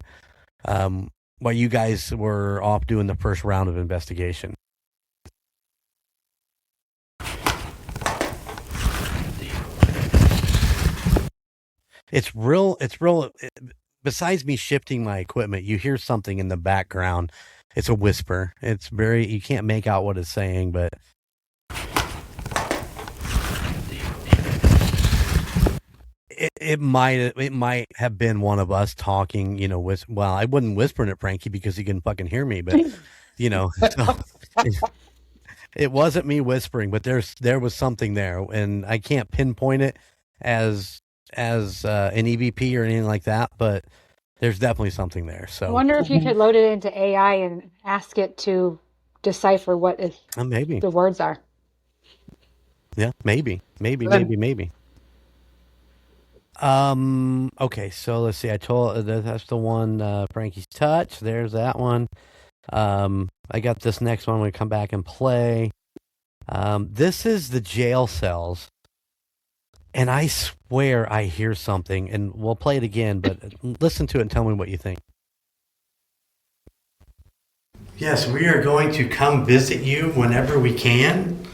Speaker 3: while you guys were off doing the first round of investigation. It's real. Besides me shifting my equipment, you hear something in the background. It's a whisper. It's very, you can't make out what it's saying, but it might have been one of us talking, you know, well, I wasn't whispering at Frankie because he couldn't fucking hear me, but you know, it wasn't me whispering, but there was something there, and I can't pinpoint it as an EVP or anything like that, but there's definitely something there. So
Speaker 4: I wonder if you could load it into AI and ask it to decipher what
Speaker 3: maybe
Speaker 4: the words are.
Speaker 3: Yeah, maybe. Okay, so let's see. I told that's the one Frankie's touch. There's that one. I got this next one. We come back and play. This is the jail cells. And I swear I hear something, and we'll play it again, but listen to it and tell me what you think. Yes, we are going to come visit you whenever we can.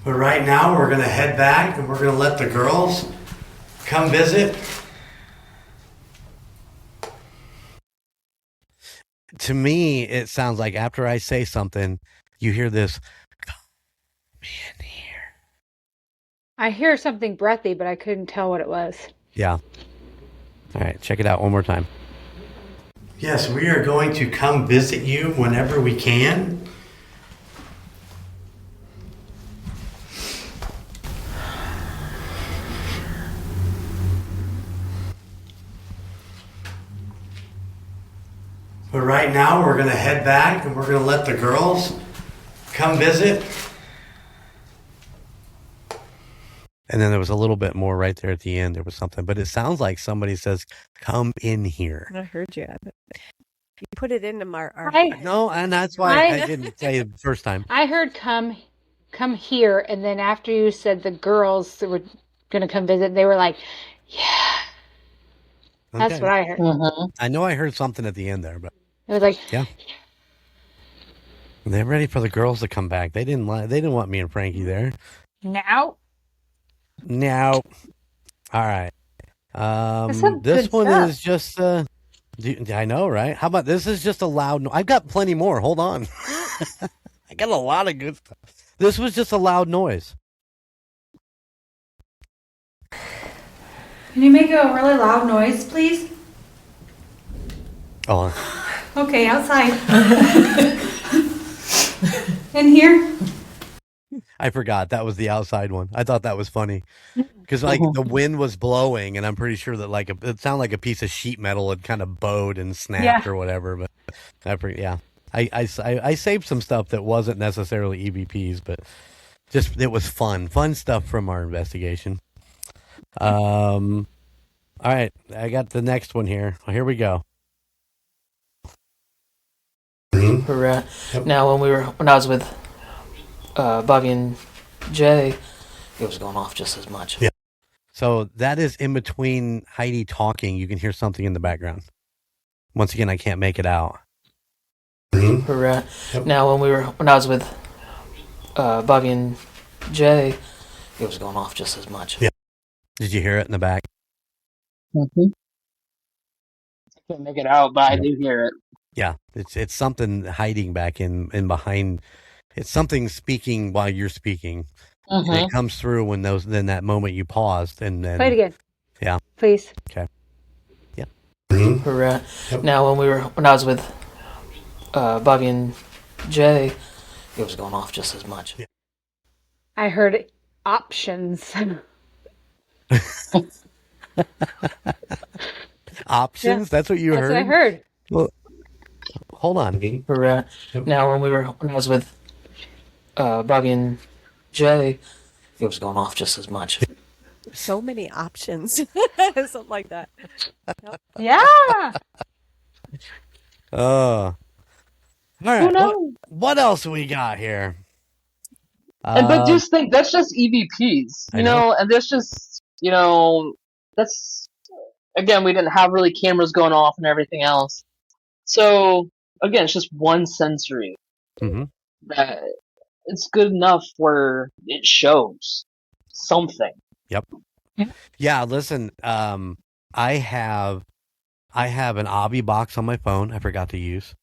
Speaker 3: But right now, we're going to head back, and we're going to let the girls come visit. To me, it sounds like after I say something, you hear this, come in here.
Speaker 4: I hear something breathy, but I couldn't tell what it was.
Speaker 3: Yeah. All right, check it out one more time. Yes, we are going to come visit you whenever we can. But right now, we're going to head back, and we're going to let the girls come visit. And then there was a little bit more right there at the end. There was something, but it sounds like somebody says, come in here.
Speaker 7: I heard you. You put it into our
Speaker 3: no, and that's why I didn't say it the first time.
Speaker 4: I heard come here, and then after you said the girls that were going to come visit, they were like, yeah. Okay. That's what I heard.
Speaker 5: Mm-hmm.
Speaker 3: I know I heard something at the end there, but
Speaker 4: it was like,
Speaker 3: yeah. They're ready for the girls to come back. They didn't want me and Frankie there.
Speaker 4: Now.
Speaker 3: All right. This one stuff. Is just I know, right? How about this is just a loud I've got plenty more. Hold on. I got a lot of good stuff. This was just a loud noise.
Speaker 10: Can you make a really loud noise, please?
Speaker 3: Oh.
Speaker 10: Okay, outside. In here?
Speaker 3: I forgot that was the outside one. I thought that was funny because like the wind was blowing, and I'm pretty sure that like it sounded like a piece of sheet metal had kind of bowed and snapped or whatever. But I saved some stuff that wasn't necessarily EVPs, but just it was fun stuff from our investigation. All right, I got the next one here. Here we go.
Speaker 9: Now, when I was with Bobbi and Jay, it was going off just as much.
Speaker 3: Yeah. So that is in between Heidi talking. You can hear something in the background. Once again, I can't make it out.
Speaker 9: Now, when I was with Bobbi and Jay, it was going off just as much.
Speaker 3: Yeah. Did you hear it in the back?
Speaker 5: Mm-hmm. Can't make it out, but I do hear it.
Speaker 3: Yeah, it's something hiding back in behind. It's something speaking while you're speaking.
Speaker 5: Mm-hmm.
Speaker 3: And it comes through when then that moment you paused and then
Speaker 4: play it again.
Speaker 3: Yeah.
Speaker 4: Please.
Speaker 3: Okay. Yeah.
Speaker 9: Now, when I was with Bobbi and Jay, it was going off just as much.
Speaker 3: Yeah.
Speaker 4: I heard options.
Speaker 3: Options? That's what you heard?
Speaker 4: That's what I heard.
Speaker 3: Well, hold on.
Speaker 9: Now, when I was with Bobbi and Jay, it was going off just as much.
Speaker 7: So many options. Something like that.
Speaker 4: Yeah.
Speaker 3: All right. What else we got here?
Speaker 5: But just think, that's just EVPs, you know, and there's just, you know, that's, again, we didn't have really cameras going off and everything else. So, again, it's just one sensory that it's good enough where it shows something.
Speaker 3: Yep. Yeah, listen, I have an Obby box on my phone I forgot to use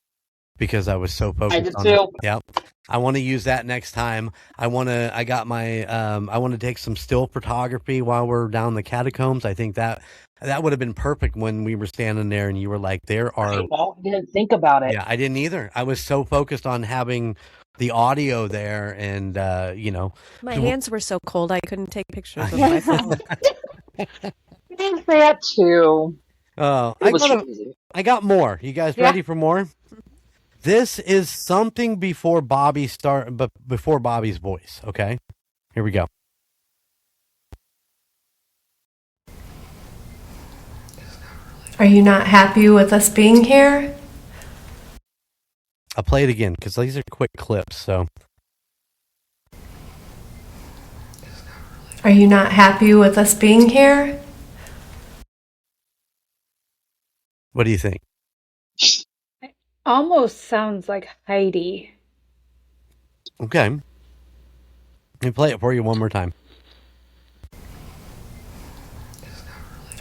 Speaker 3: because I was so focused
Speaker 5: I did
Speaker 3: on
Speaker 5: too.
Speaker 3: Yep. I want to use that next time. I want to take some still photography while we're down the catacombs. I think that would have been perfect when we were standing there and you were like, there are...
Speaker 5: I didn't think about it.
Speaker 3: Yeah, I didn't either. I was so focused on having the audio there and, you know...
Speaker 7: My hands were so cold I couldn't take pictures with my phone.
Speaker 5: That too.
Speaker 3: I got more. You guys ready for more? This is something before Bobby's voice, okay? Here we go.
Speaker 8: Are you not happy with us being here?
Speaker 3: I'll play it again because these are quick clips, so.
Speaker 8: Are you not happy with us being here?
Speaker 3: What do you think?
Speaker 4: Almost sounds like Heidi.
Speaker 3: Okay. Let me play it for you one more time.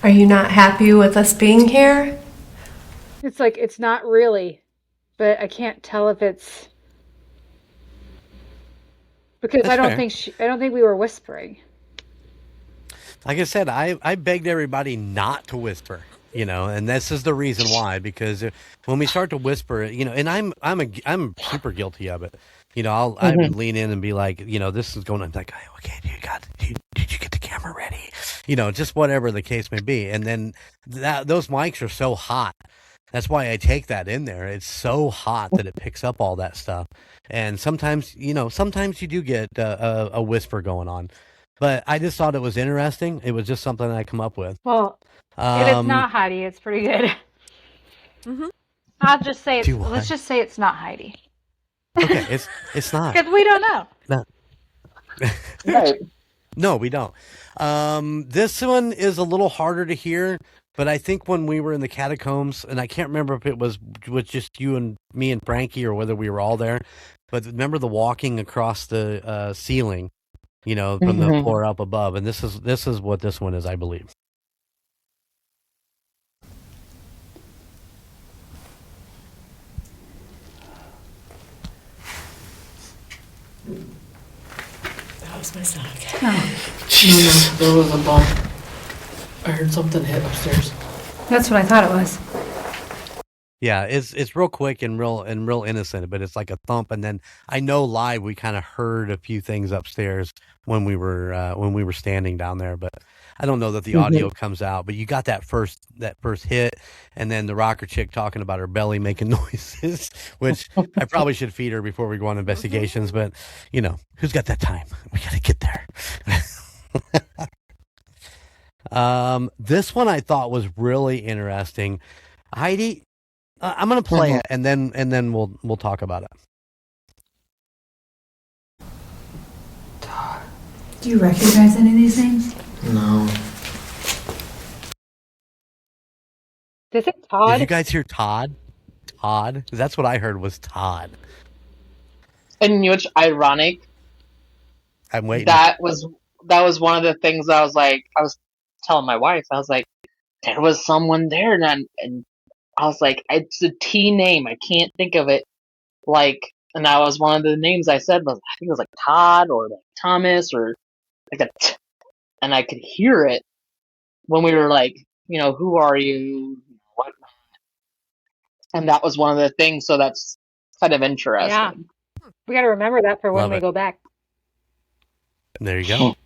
Speaker 8: Are you not happy with us being here?
Speaker 4: It's like, it's not really, but I can't tell if it's because
Speaker 3: That's
Speaker 4: I don't
Speaker 3: fair.
Speaker 4: think we were whispering.
Speaker 3: Like I said, I begged everybody not to whisper, you know, and this is the reason why, because when we start to whisper, you know, and I'm super guilty of it. You know, I would lean in and be like, you know, this is going on, like, okay, did you get the camera ready? You know, just whatever the case may be. And then those mics are so hot. That's why I take that in there. It's so hot that it picks up all that stuff. And sometimes you do get a whisper going on. But I just thought it was interesting. It was just something I come up with.
Speaker 4: Well, if it's not Heidi, it's pretty good. I'll just say let's just say it's not Heidi.
Speaker 3: Okay, it's not.
Speaker 4: Because we don't know.
Speaker 3: No.
Speaker 5: Right.
Speaker 3: No, we don't. This one is a little harder to hear, but I think when we were in the catacombs, and I can't remember if it was just you and me and Frankie or whether we were all there, but remember the walking across the ceiling, you know, from the floor up above, and this is what this one is, I believe.
Speaker 7: That was my stomach.
Speaker 9: Jesus. There was a bump. I heard something hit upstairs.
Speaker 10: That's what I thought it was.
Speaker 3: Yeah, it's real quick and real innocent, but it's like a thump, and then I know live we kind of heard a few things upstairs when we were standing down there, but I don't know that the audio comes out. But you got that first hit, and then the rocker chick talking about her belly making noises, which I probably should feed her before we go on investigations. But who's got that time? We got to get there. This one I thought was really interesting, Heidi. I'm gonna play it and then we'll talk about it.
Speaker 10: Do you recognize any of these names?
Speaker 9: No.
Speaker 4: Is it Todd?
Speaker 3: Did you guys hear Todd? Todd? That's what I heard was Todd.
Speaker 5: And which ironic.
Speaker 3: I'm waiting.
Speaker 5: That was one of the things I was telling my wife. I was like, there was someone there, and I was like, it's a T name. I can't think of it. And that was one of the names I said. I think it was like Todd or like Thomas or like a T. And I could hear it when we were like, who are you? What? And that was one of the things. So that's kind of interesting.
Speaker 4: Yeah. We got to remember that for when
Speaker 3: Love
Speaker 4: we
Speaker 3: it.
Speaker 4: go back.
Speaker 3: There you go.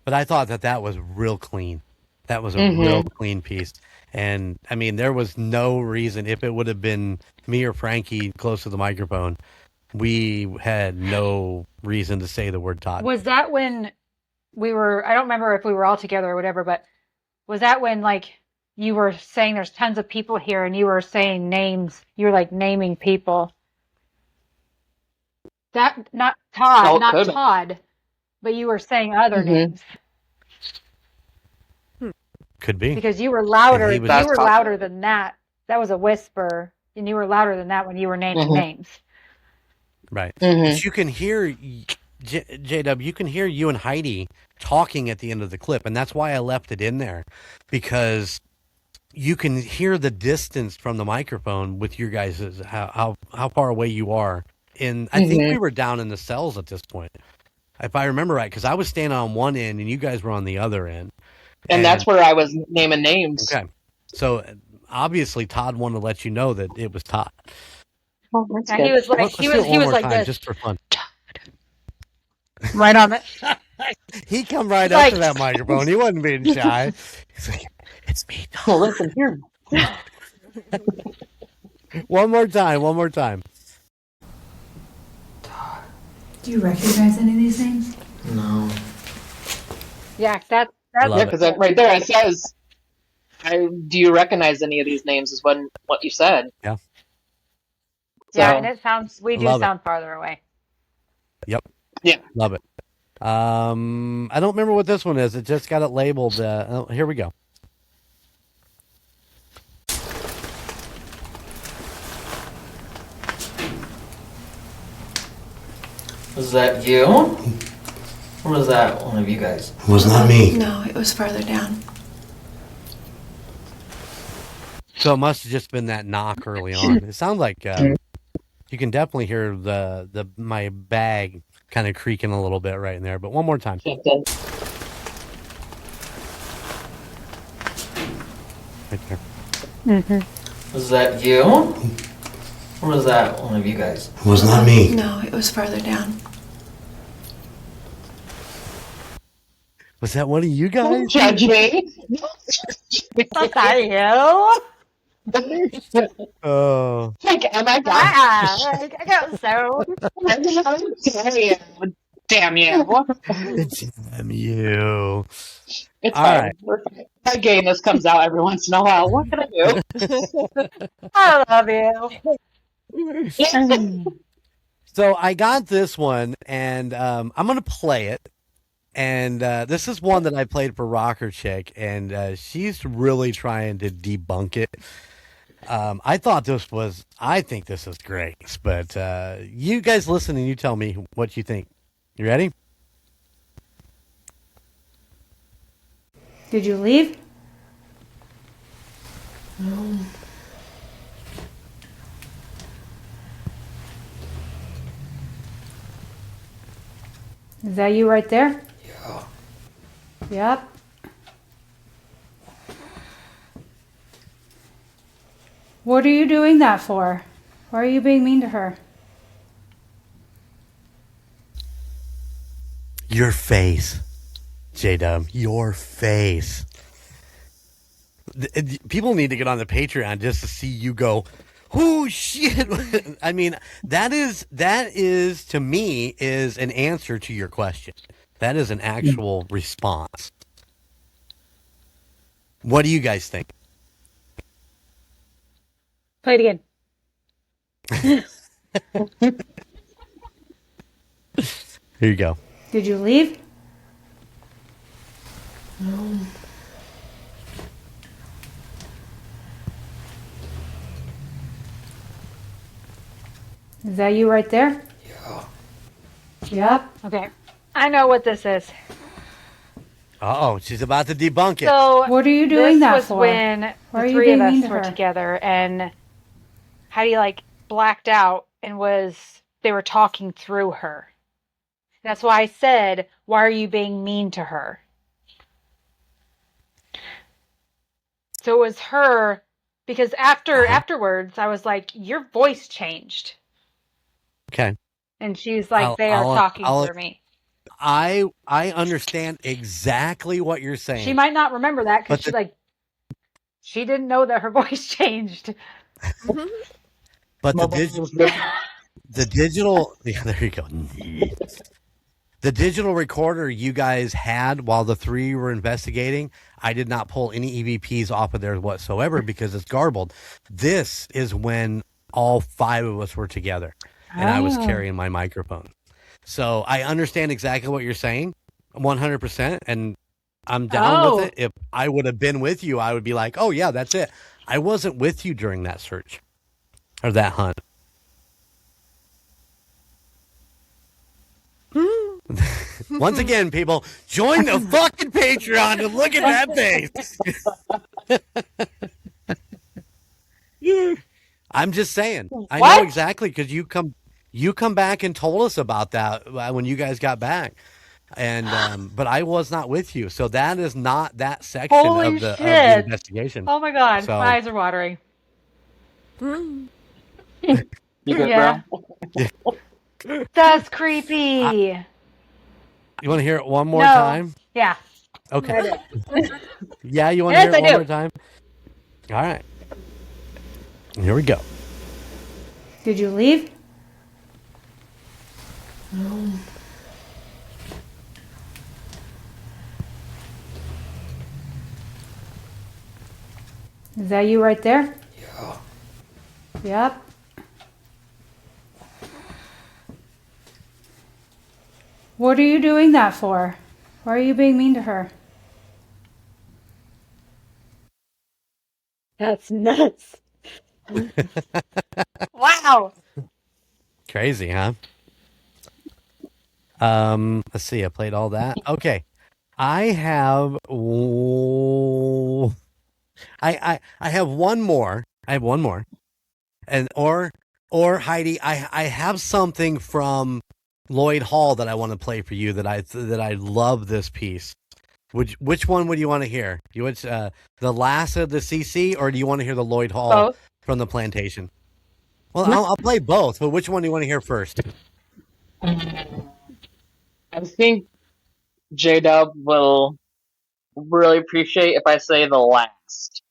Speaker 3: But I thought that was real clean. That was a real clean piece. And, I mean, there was no reason, if it would have been me or Frankie close to the microphone, we had no reason to say the word Todd.
Speaker 4: Was that when we were, I don't remember if we were all together or whatever, but was that when, like, you were saying there's tons of people here and you were saying names, you were, like, naming people? That, not Todd, not Todd, but you were saying other names.
Speaker 3: Could be.
Speaker 4: Because you were louder. You were louder than that. That was a whisper, and you were louder than that when you were naming names.
Speaker 3: Right. But you can hear, J-Dub, you can hear you and Heidi talking at the end of the clip, and that's why I left it in there, because you can hear the distance from the microphone with your guys, how far away you are. And I think we were down in the cells at this point, if I remember right, because I was standing on one end and you guys were on the other end.
Speaker 5: And that's where I was naming names.
Speaker 3: Okay. So obviously Todd wanted to let you know that it was Todd.
Speaker 5: Oh, that's
Speaker 4: And
Speaker 5: good.
Speaker 4: he was like, he was like this,
Speaker 3: just for fun.
Speaker 4: right on it.
Speaker 3: He come right up to that microphone. He wasn't being shy. He's like, "It's me, Todd."
Speaker 5: Well, listen here.
Speaker 3: One more time.
Speaker 10: Do you recognize any of these names?
Speaker 9: No.
Speaker 4: Yeah, that's
Speaker 5: because right there it says, "Do you recognize any of these names?" Is what you said.
Speaker 3: Yeah.
Speaker 4: Yeah, and it sounds. We do
Speaker 3: Love
Speaker 4: sound farther away.
Speaker 3: Yep.
Speaker 5: Yeah.
Speaker 3: Love it. I don't remember what this one is. It just got it labeled. Here we go.
Speaker 9: Was that you? Or was that one of you guys?
Speaker 3: It was not me.
Speaker 8: No, it was farther down.
Speaker 3: So it must have just been that knock early on. It sounds like you can definitely hear my bag kind of creaking a little bit right in there. But one more time. Right there.
Speaker 9: Was that you? Or was that one of you guys?
Speaker 3: It was not me.
Speaker 8: No, it was farther down.
Speaker 3: Was that one of you guys?
Speaker 5: Don't judge me.
Speaker 4: Was that you?
Speaker 3: Oh.
Speaker 5: Like, oh my God.
Speaker 4: I got so.
Speaker 5: Damn you.
Speaker 3: Damn you.
Speaker 5: It's
Speaker 3: All
Speaker 5: fine.
Speaker 3: right.
Speaker 5: We're fine. My gayness comes out every once in a while. What can I do?
Speaker 4: I love you.
Speaker 3: So I got this one, and I'm going to play it. And this is one that I played for Rocker Chick, and she's really trying to debunk it. I think this is great, but you guys listen and you tell me what you think. You ready?
Speaker 10: Did you leave?
Speaker 8: No.
Speaker 10: Is that you right there?
Speaker 9: Yeah.
Speaker 10: Yep. What are you doing that for? Why are you being mean to her?
Speaker 3: Your face, J-Dub. Your face. People need to get on the Patreon just to see you go, oh, shit. I mean, that is, to me, is an answer to your question. That is an actual response. What do you guys think?
Speaker 4: Play it again.
Speaker 3: Here you go.
Speaker 10: Did you leave?
Speaker 9: No.
Speaker 10: Is that you right there?
Speaker 9: Yeah.
Speaker 10: Yep.
Speaker 4: Okay. I know what this is.
Speaker 3: Uh-oh, she's about to debunk it.
Speaker 4: So
Speaker 10: what are you doing that
Speaker 4: for?
Speaker 10: for?
Speaker 4: This was when
Speaker 10: Why
Speaker 4: the
Speaker 10: are you
Speaker 4: three of
Speaker 10: being mean
Speaker 4: us
Speaker 10: to
Speaker 4: were
Speaker 10: her?
Speaker 4: together, and Heidi like blacked out and they were talking through her. That's why I said, why are you being mean to her? So it was her, because afterwards I was like, your voice changed.
Speaker 3: Okay.
Speaker 4: And she's like, they are talking through me.
Speaker 3: I understand exactly what you're saying.
Speaker 4: She might not remember that because she didn't know that her voice changed.
Speaker 3: But the digital, yeah, there you go. The digital recorder you guys had while the three were investigating, I did not pull any EVPs off of there whatsoever because it's garbled. This is when all five of us were together and I was carrying my microphone. So I understand exactly what you're saying, 100%, and I'm down with it. If I would have been with you, I would be like, oh, yeah, that's it. I wasn't with you during that search or that hunt. Once again, people, join the fucking Patreon and look at that face. I'm just saying. I know exactly because you come back and told us about that when you guys got back, and but I was not with you, so that is not that section of the investigation.
Speaker 4: Oh my god,
Speaker 3: so,
Speaker 4: my eyes are watering.
Speaker 5: You good, bro?
Speaker 4: That's creepy.
Speaker 3: You want to hear it one more time?
Speaker 4: Yeah.
Speaker 3: Okay. Yeah, you want to hear it one more time? All right. Here we go.
Speaker 10: Did you leave?
Speaker 9: No.
Speaker 10: Is that you right there?
Speaker 9: Yeah.
Speaker 10: Yep. What are you doing that for? Why are you being mean to her?
Speaker 4: That's nuts. Wow.
Speaker 3: Crazy, huh? Let's see. I played all that. Okay. I have I have one more. I have one more. And or Heidi, I have something from Lloyd Hall that I want to play for you that I love this piece. Which one would you want to hear? The last of the CC, or do you want to hear the Lloyd Hall from the plantation? Well, I'll play both, but which one do you want to hear first?
Speaker 5: I think J-Dub will really appreciate if I say the last.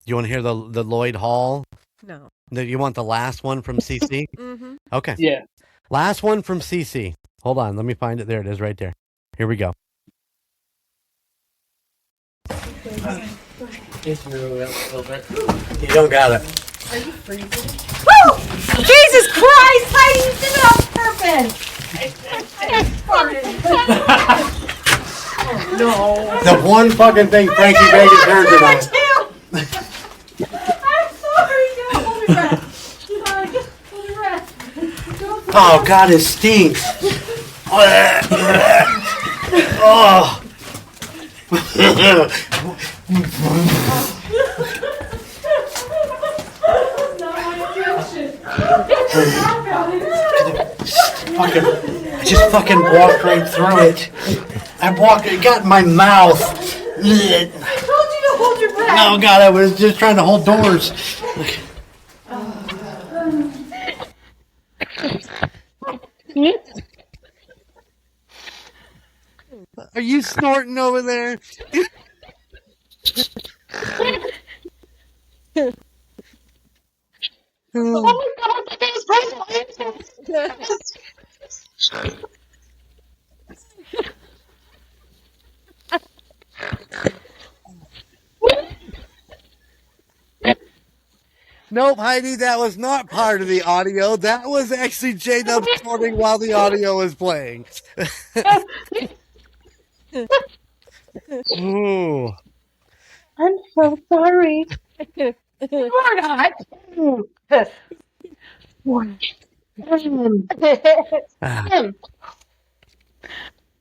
Speaker 3: You want to hear the Lloyd Hall?
Speaker 7: No.
Speaker 3: You want the last one from CC?
Speaker 7: Mm-hmm.
Speaker 3: Okay.
Speaker 5: Yeah.
Speaker 3: Last one from CC. Hold on, let me find it. There it is, right there. Here we go.
Speaker 9: You
Speaker 3: don't got it.
Speaker 7: Are you freezing? Woo! Jesus Christ! Heidi, you did it on purpose!
Speaker 3: No. The one fucking thing Frankie Vegas heard tonight.
Speaker 10: I'm sorry. Don't hold your breath. Hold your breath.
Speaker 3: Oh, God, it stinks. Oh. I just fucking walked right through it. It got in my mouth.
Speaker 10: I told you to hold your breath.
Speaker 3: Oh, God, I was just trying to hold doors. Are you snorting over there?
Speaker 5: Oh my god, that
Speaker 3: Nope, Heidi, that was not part of the audio. That was actually J-Dub snorting while the audio was playing. Ooh.
Speaker 5: I'm so sorry.
Speaker 4: You are not.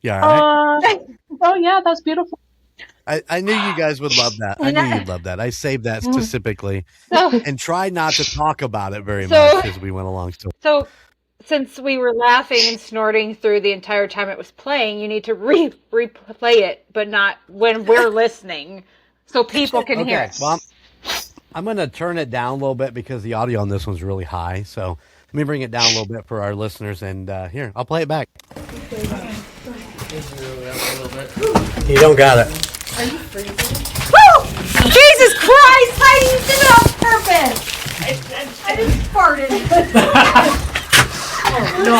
Speaker 3: Yeah, all right.
Speaker 5: Oh yeah, that's beautiful.
Speaker 3: I knew you guys would love that. I knew you'd love that. I saved that specifically and tried not to talk about it very much as we went along.
Speaker 4: So, since we were laughing and snorting through the entire time it was playing, you need to replay it, but not when we're listening, so people can hear it.
Speaker 3: Well, I'm going to turn it down a little bit because the audio on this one's really high. So let me bring it down a little bit for our listeners. And here, I'll play it back. You don't got it.
Speaker 10: Are you freezing? Woo! Jesus Christ, Heidi, you did it on purpose! I just farted. Oh, no.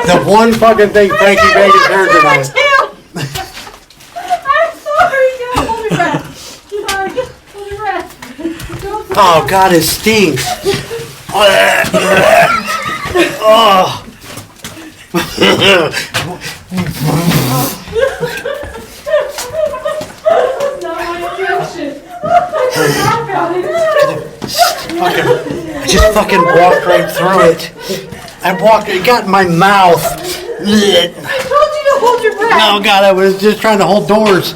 Speaker 3: The one fucking thing Frankie Vegas heard tonight.
Speaker 10: I'm sorry. No, hold your breath. Sorry, hold your breath.
Speaker 3: Oh, God, it stinks. Oh. I just fucking walked right through it. It got in my mouth.
Speaker 10: I told you to hold your breath.
Speaker 3: No, God, I was just trying to hold doors.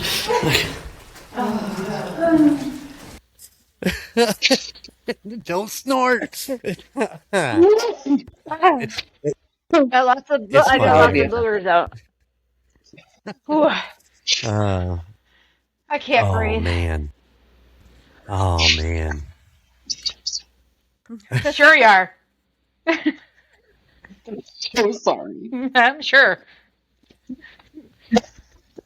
Speaker 3: Don't snort.
Speaker 4: I lost the boogers out. I can't breathe.
Speaker 3: Oh, man.
Speaker 4: Sure you are.
Speaker 5: I'm sorry.
Speaker 4: I'm sure.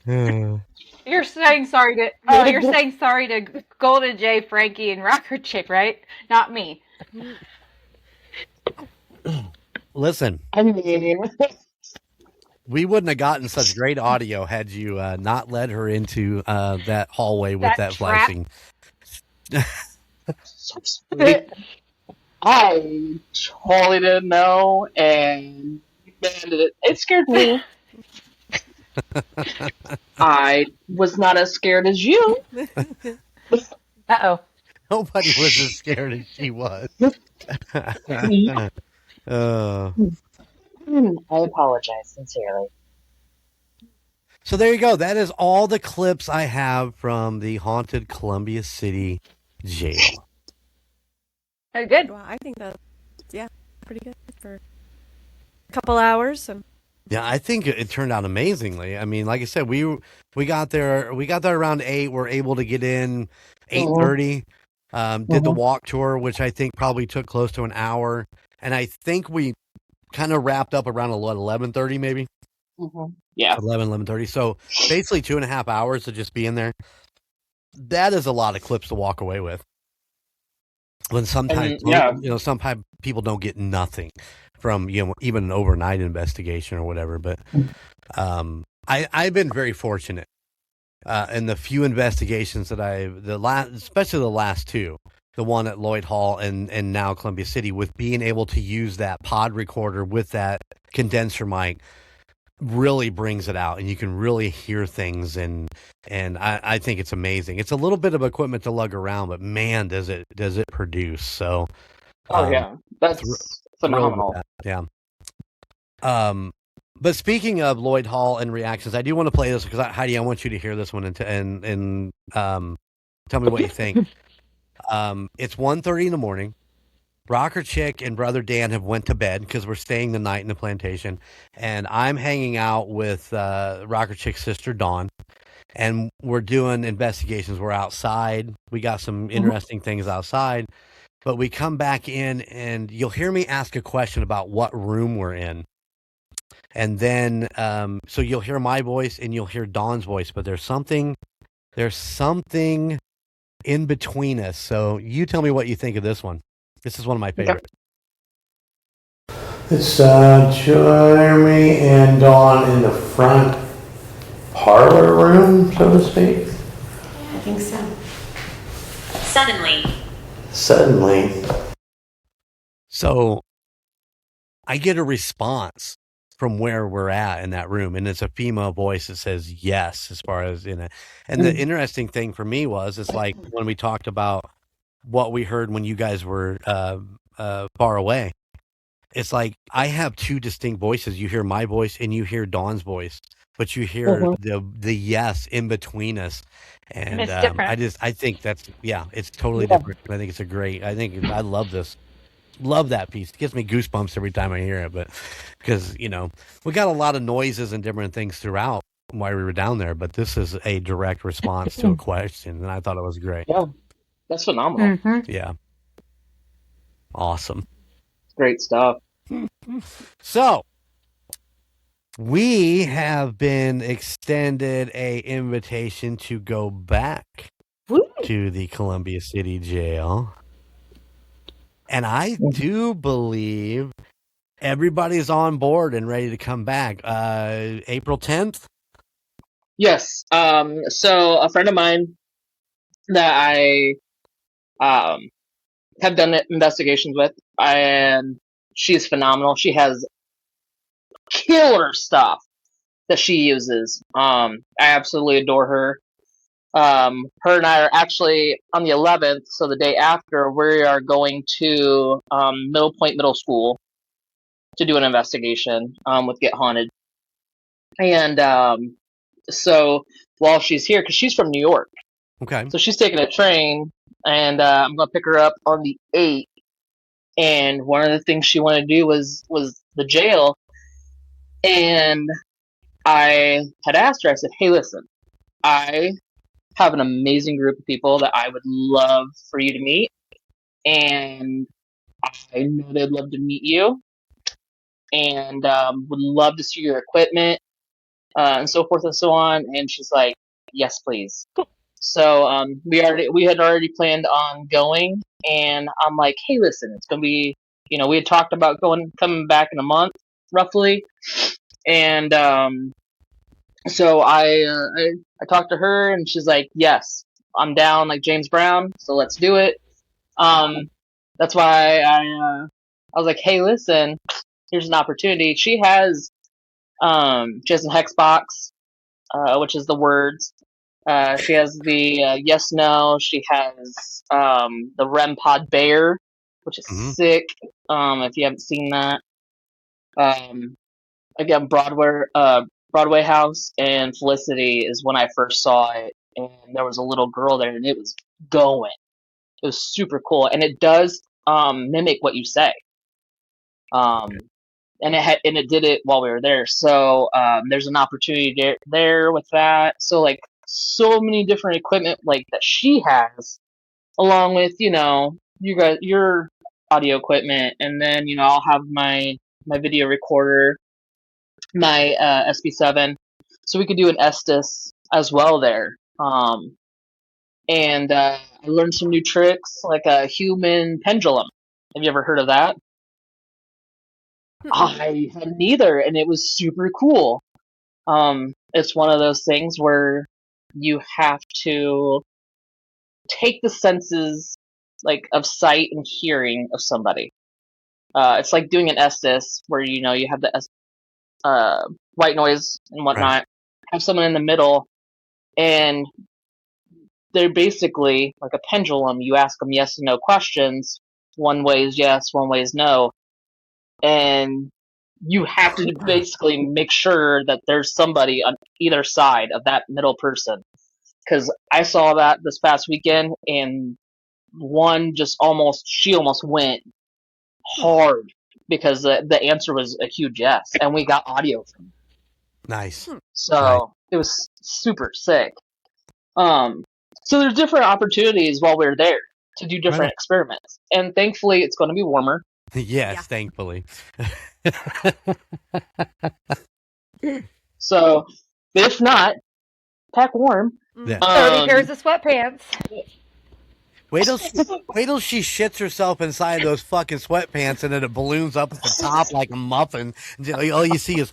Speaker 4: You're saying sorry to Golden J, Frankie, and Rocker Chick, right? Not me.
Speaker 3: Listen.
Speaker 5: I mean,
Speaker 3: we wouldn't have gotten such great audio had you not led her into that hallway with that flashing.
Speaker 5: I totally didn't know, and it scared me. I was not as scared as you.
Speaker 4: Uh-oh.
Speaker 3: Nobody was as scared as she was.
Speaker 5: I apologize sincerely.
Speaker 3: So there you go. That is all the clips I have from the haunted Columbia City jail.
Speaker 4: Good.
Speaker 7: Well, I think that's pretty good for a couple hours.
Speaker 3: Yeah, I think it turned out amazingly. I mean, like I said, we got there around 8. We're able to get in 8:30. Did the walk tour, which I think probably took close to an hour, and I think we kind of wrapped up around 11:30 maybe.
Speaker 5: Yeah,
Speaker 3: 11:30. So basically 2.5 hours to just be in there. That is a lot of clips to walk away with. When sometimes, sometimes people don't get nothing from, even an overnight investigation or whatever. But I've been very fortunate in the few investigations that especially the last two, the one at Lloyd Hall and now Columbia City, with being able to use that pod recorder with that condenser mic, really brings it out, and you can really hear things, and I think it's amazing. It's a little bit of equipment to lug around, but man, does it produce. So
Speaker 5: that's phenomenal.
Speaker 3: Yeah. But speaking of Lloyd Hall and reactions, I do want to play this because Heidi, I want you to hear this one and tell me what you think. It's 1:30 in the morning. Rocker Chick and Brother Dan have went to bed because we're staying the night in the plantation, and I'm hanging out with Rocker Chick's sister Dawn, and we're doing investigations. We're outside. We got some interesting things outside, But we come back in, and you'll hear me ask a question about what room we're in. And then, so you'll hear my voice and you'll hear Dawn's voice, but there's something in between us. So you tell me what you think of this one. This is one of my favorites.
Speaker 11: It's Jeremy and Dawn in the front parlor room, so to speak.
Speaker 8: Yeah, I think so.
Speaker 12: Suddenly.
Speaker 3: So I get a response from where we're at in that room, and it's a female voice that says yes, as far as in it. And the interesting thing for me was, it's like when we talked about what we heard when you guys were far away. It's like I have two distinct voices. You hear my voice and you hear Dawn's voice, but you hear the yes in between us. And
Speaker 4: it's different.
Speaker 3: I think that's, it's totally different. I think it's I love this. Love that piece. It gives me goosebumps every time I hear it. But because, we got a lot of noises and different things throughout while we were down there, but this is a direct response to a question. And I thought it was great.
Speaker 5: Yeah. That's phenomenal.
Speaker 4: Mm-hmm.
Speaker 3: Yeah. Awesome.
Speaker 5: Great stuff.
Speaker 3: So we have been extended a invitation to go back to the Columbia City Jail. And I do believe everybody's on board and ready to come back. April 10th?
Speaker 5: Yes. So a friend of mine that I have done investigations with, and she's phenomenal. She has killer stuff that she uses. I absolutely adore her. Her and I are actually on the 11th, so the day after, we are going to Middle Point Middle School to do an investigation with Get Haunted. And so while she's here, because she's from New York,
Speaker 3: okay,
Speaker 5: so she's taking a train, and I'm going to pick her up on the 8th. And one of the things she wanted to do was the jail. And I had asked her, I said, hey, listen, I have an amazing group of people that I would love for you to meet. And I know they'd love to meet you. And would love to see your equipment, and so forth and so on. And she's like, yes, please. So we had already planned on going. And I'm like, hey, listen, it's going to be, we had talked about coming back in a month, roughly. And so I talked to her, and she's like, yes, I'm down like James Brown, so let's do it. That's why I was like, hey, listen, here's an opportunity. She has a Hexbox, which is the words. She has the yes, no. She has the REM Pod Bear, which is sick. If you haven't seen that. Again, Broadway House and Felicity is when I first saw it, and there was a little girl there, and it was going. It was super cool, and it does mimic what you say. And it did it while we were there. So there's an opportunity there with that. So like so many different equipment like that she has, along with your audio equipment, and then I'll have my video recorder, my SP7, so we could do an Estes as well there. And I learned some new tricks like a human pendulum. Have you ever heard of that? I had neither, and it was super cool. It's one of those things where you have to take the senses, like of sight and hearing of somebody. It's like doing an Estes, where you have the white noise and whatnot. Right. Have someone in the middle, and they're basically like a pendulum. You ask them yes and no questions. One way is yes, one way is no. And you have to basically make sure that there's somebody on either side of that middle person. Because I saw that this past weekend, and one she almost went hard because the answer was a huge yes, and we got audio from it.
Speaker 3: Nice.
Speaker 5: So It was super sick. So there's different opportunities while we're there to do different experiments. And thankfully, it's going to be warmer.
Speaker 3: Yes, thankfully.
Speaker 5: So, if not, pack warm.
Speaker 3: Yeah.
Speaker 4: 30 pairs of sweatpants.
Speaker 3: Wait till she shits herself inside those fucking sweatpants and then it balloons up at the top like a muffin. All you see is...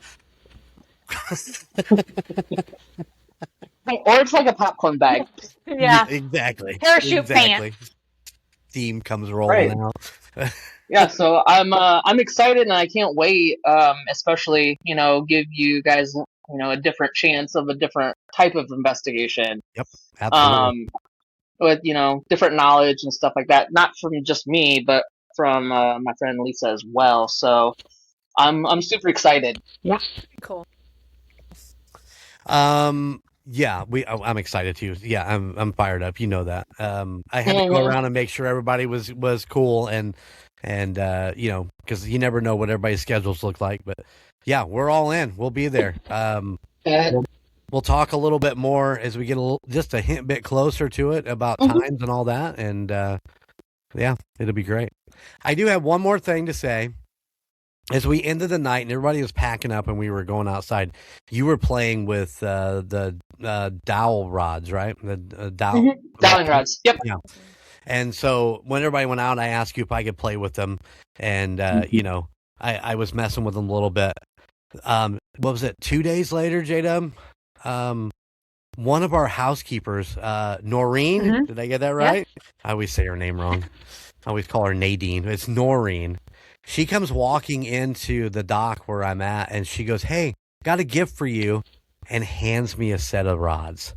Speaker 5: Or it's like a popcorn bag.
Speaker 4: Yeah.
Speaker 3: Exactly.
Speaker 4: Parachute pants.
Speaker 3: Steam comes rolling out.
Speaker 5: Yeah, so I'm excited and I can't wait. Especially, give you guys, a different chance of a different type of investigation.
Speaker 3: Yep, absolutely.
Speaker 5: With different knowledge and stuff like that, not from just me, but from my friend Lisa as well. So I'm super excited.
Speaker 4: Yeah,
Speaker 7: cool.
Speaker 3: Yeah, I'm excited too. Yeah, I'm fired up. You know that. I had to go around and make sure everybody was cool and because you never know what everybody's schedules look like. But yeah, we're all in. We'll be there. We'll talk a little bit more as we get just a hint bit closer to it about times and all that. And yeah, it'll be great. I do have one more thing to say. As we ended the night and everybody was packing up and we were going outside, you were playing with the dowel rods, right? The
Speaker 5: dowling rods. Yep.
Speaker 3: Yeah. And so when everybody went out, I asked you if I could play with them. And, I was messing with them a little bit. What was it? 2 days later, J-Dub? One of our housekeepers, Noreen, did I get that right? Yeah. I always say her name wrong. I always call her Nadine. It's Noreen. She comes walking into the dock where I'm at, and she goes, "Hey, got a gift for you," and hands me a set of rods.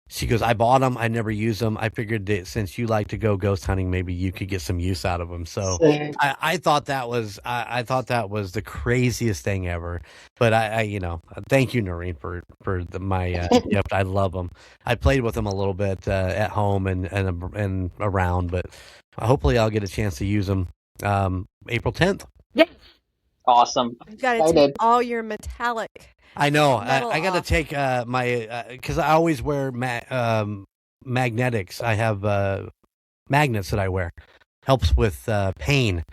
Speaker 3: She goes, "I bought them. I never use them. I figured that since you like to go ghost hunting, maybe you could get some use out of them." So I thought that was the craziest thing ever. But I thank you, Noreen, for my gift. I love them. I played with them a little bit at home and around, but hopefully I'll get a chance to use them April 10th.
Speaker 4: Yeah.
Speaker 5: Awesome.
Speaker 7: You got to take all your metallic.
Speaker 3: I know. I got to take my because I always wear magnetics. I have magnets that I wear. Helps with pain.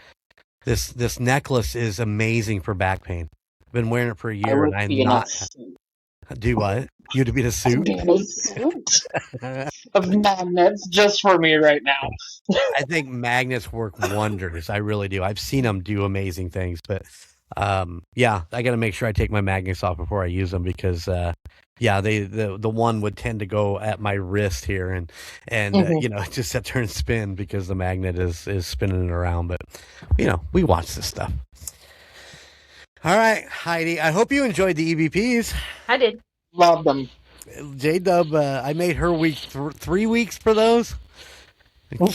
Speaker 3: This necklace is amazing for back pain. I've been wearing it for a year, and I'm not. Do what? You to be the suit?
Speaker 5: Of magnets just for me right now.
Speaker 3: I think magnets work wonders. I really do. I've seen them do amazing things, but yeah, I got to make sure I take my magnets off before I use them because the one would tend to go at my wrist here and just sit there and spin because the magnet is spinning it around. But we watch this stuff. All right, Heidi, I hope you enjoyed the EVPs.
Speaker 4: I did.
Speaker 5: Love them.
Speaker 3: J-Dub, I made her week 3 weeks for those. I'm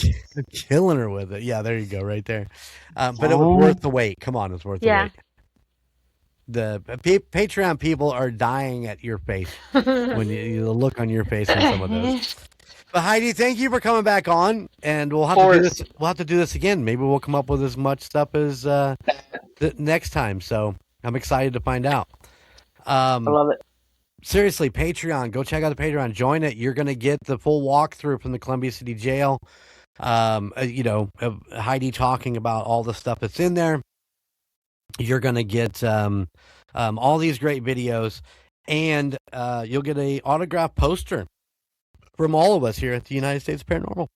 Speaker 3: killing her with it. Yeah, there you go, right there. But it was worth the wait. Come on, it's worth the wait. The Patreon people are dying at your face when you look on your face on some of those. But Heidi, thank you for coming back on, and we'll have to do this. We'll have to do this again. Maybe we'll come up with as much stuff as the next time. So I'm excited to find out.
Speaker 5: I love it.
Speaker 3: Seriously, Patreon. Go check out the Patreon. Join it. You're going to get the full walkthrough from the Columbia City Jail. Heidi talking about all the stuff that's in there. You're going to get all these great videos, and you'll get a autographed poster from all of us here at the United States Paranormal,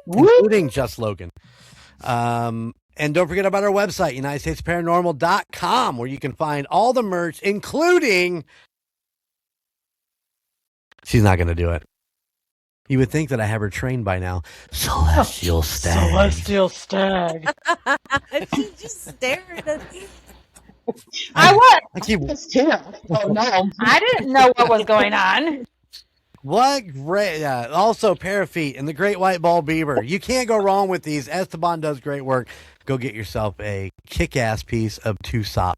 Speaker 3: including Just Logan. And don't forget about our website, UnitedStatesParanormal.com, where you can find all the merch, including... She's not going to do it. You would think that I have her trained by now. Celestial Stag.
Speaker 4: Celestial Stag.
Speaker 7: She just stared at me.
Speaker 4: I was.
Speaker 5: Oh, no.
Speaker 4: I didn't know what was going on.
Speaker 3: What great! Also, Parafeet and the Great White Ball Beaver. You can't go wrong with these. Esteban does great work. Go get yourself a kick-ass piece of TUSOP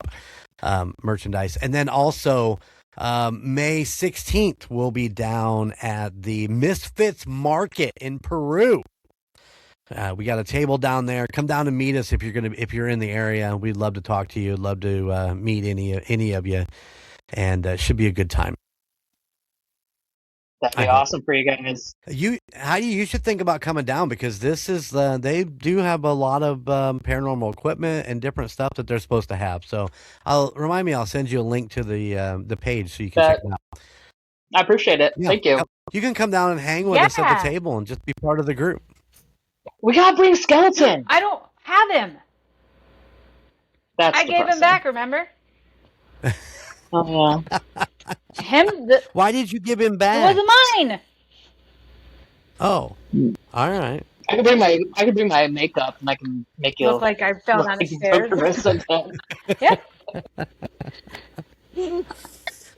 Speaker 3: merchandise. And then also, May 16th, we'll be down at the Misfits Market in Peru. We got a table down there. Come down and meet us if you're in the area. We'd love to talk to you. Love to meet any of you, and it should be a good time.
Speaker 5: That'd be awesome for you guys.
Speaker 3: Heidi, you should think about coming down because this is they do have a lot of paranormal equipment and different stuff that they're supposed to have. So I'll send you a link to the page so you can check it out.
Speaker 5: I appreciate it.
Speaker 3: Yeah.
Speaker 5: Thank you.
Speaker 3: You can come down and hang with us at the table and just be part of the group.
Speaker 5: We gotta bring Skeleton.
Speaker 4: I don't have him.
Speaker 5: That's
Speaker 4: I gave him back, remember?
Speaker 5: Oh
Speaker 4: yeah.
Speaker 3: Why did you give him back?
Speaker 4: It wasn't mine.
Speaker 3: Oh, all right.
Speaker 5: I can bring my makeup and I can make you
Speaker 4: look like I fell down the stairs. Yeah.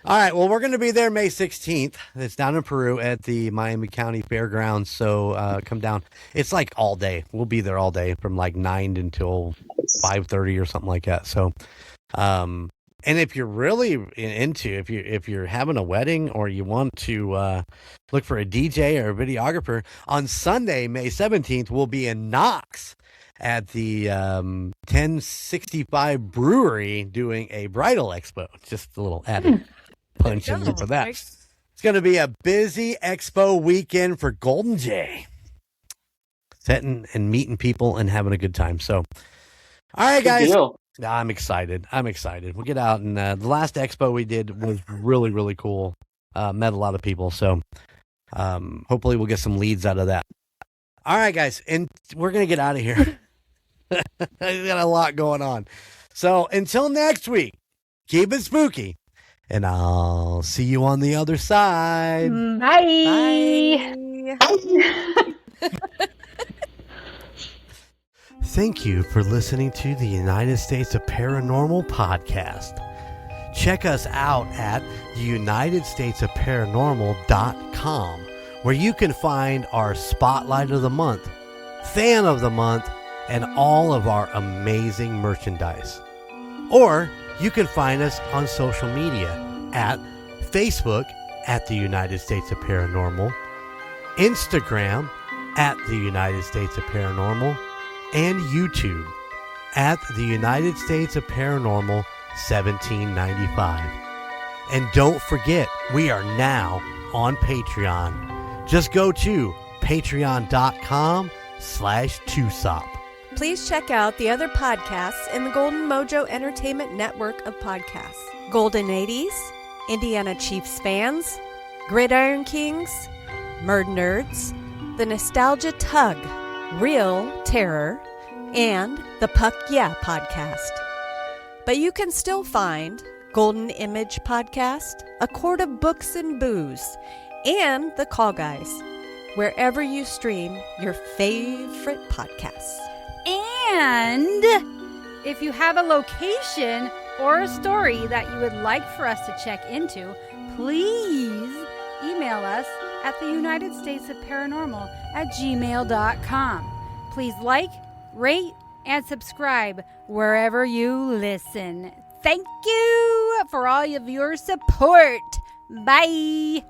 Speaker 3: All right. Well, we're going to be there May 16th. It's down in Peru at the Miami County Fairgrounds. So come down. It's like all day. We'll be there all day from like 9 until 5:30 or something like that. So, and if you're really into, if you're having a wedding or you want to look for a DJ or a videographer, on Sunday, May 17th, we'll be in Knox at the 1065 Brewery doing a bridal expo. Just a little added punch in for that. It's going to be a busy expo weekend for Golden Jay. Setting and meeting people and having a good time. So, all right, guys. I'm excited. We'll get out. And the last expo we did was really, really cool. Met a lot of people. So hopefully we'll get some leads out of that. All right, guys. And we're going to get out of here. We got a lot going on. So until next week, keep it spooky. And I'll see you on the other side.
Speaker 4: Bye.
Speaker 3: Thank you for listening to the United States of Paranormal podcast. Check us out at theunitedstatesofparanormal.com, where you can find our Spotlight of the Month, Fan of the Month, and all of our amazing merchandise. Or you can find us on social media at Facebook at the United States of Paranormal, Instagram at the United States of Paranormal, and YouTube at the United States of Paranormal 1795. And don't forget, we are now on Patreon. Just go to patreon.com/TUSOP.
Speaker 7: Please check out the other podcasts in the Golden Mojo Entertainment Network of podcasts. Golden 80s, Indiana Chiefs Fans, Gridiron Kings, Murd Nerds, The Nostalgia Tug, Real Terror, and the Puck Yeah podcast. But you can still find Golden Image Podcast, A Quart of Books and Booze, and The Call Guys, wherever you stream your favorite podcasts.
Speaker 10: And if you have a location or a story that you would like for us to check into, please email us at theunitedstatesofparanormal@gmail.com. Please like, rate, and subscribe wherever you listen. Thank you for all of your support. Bye.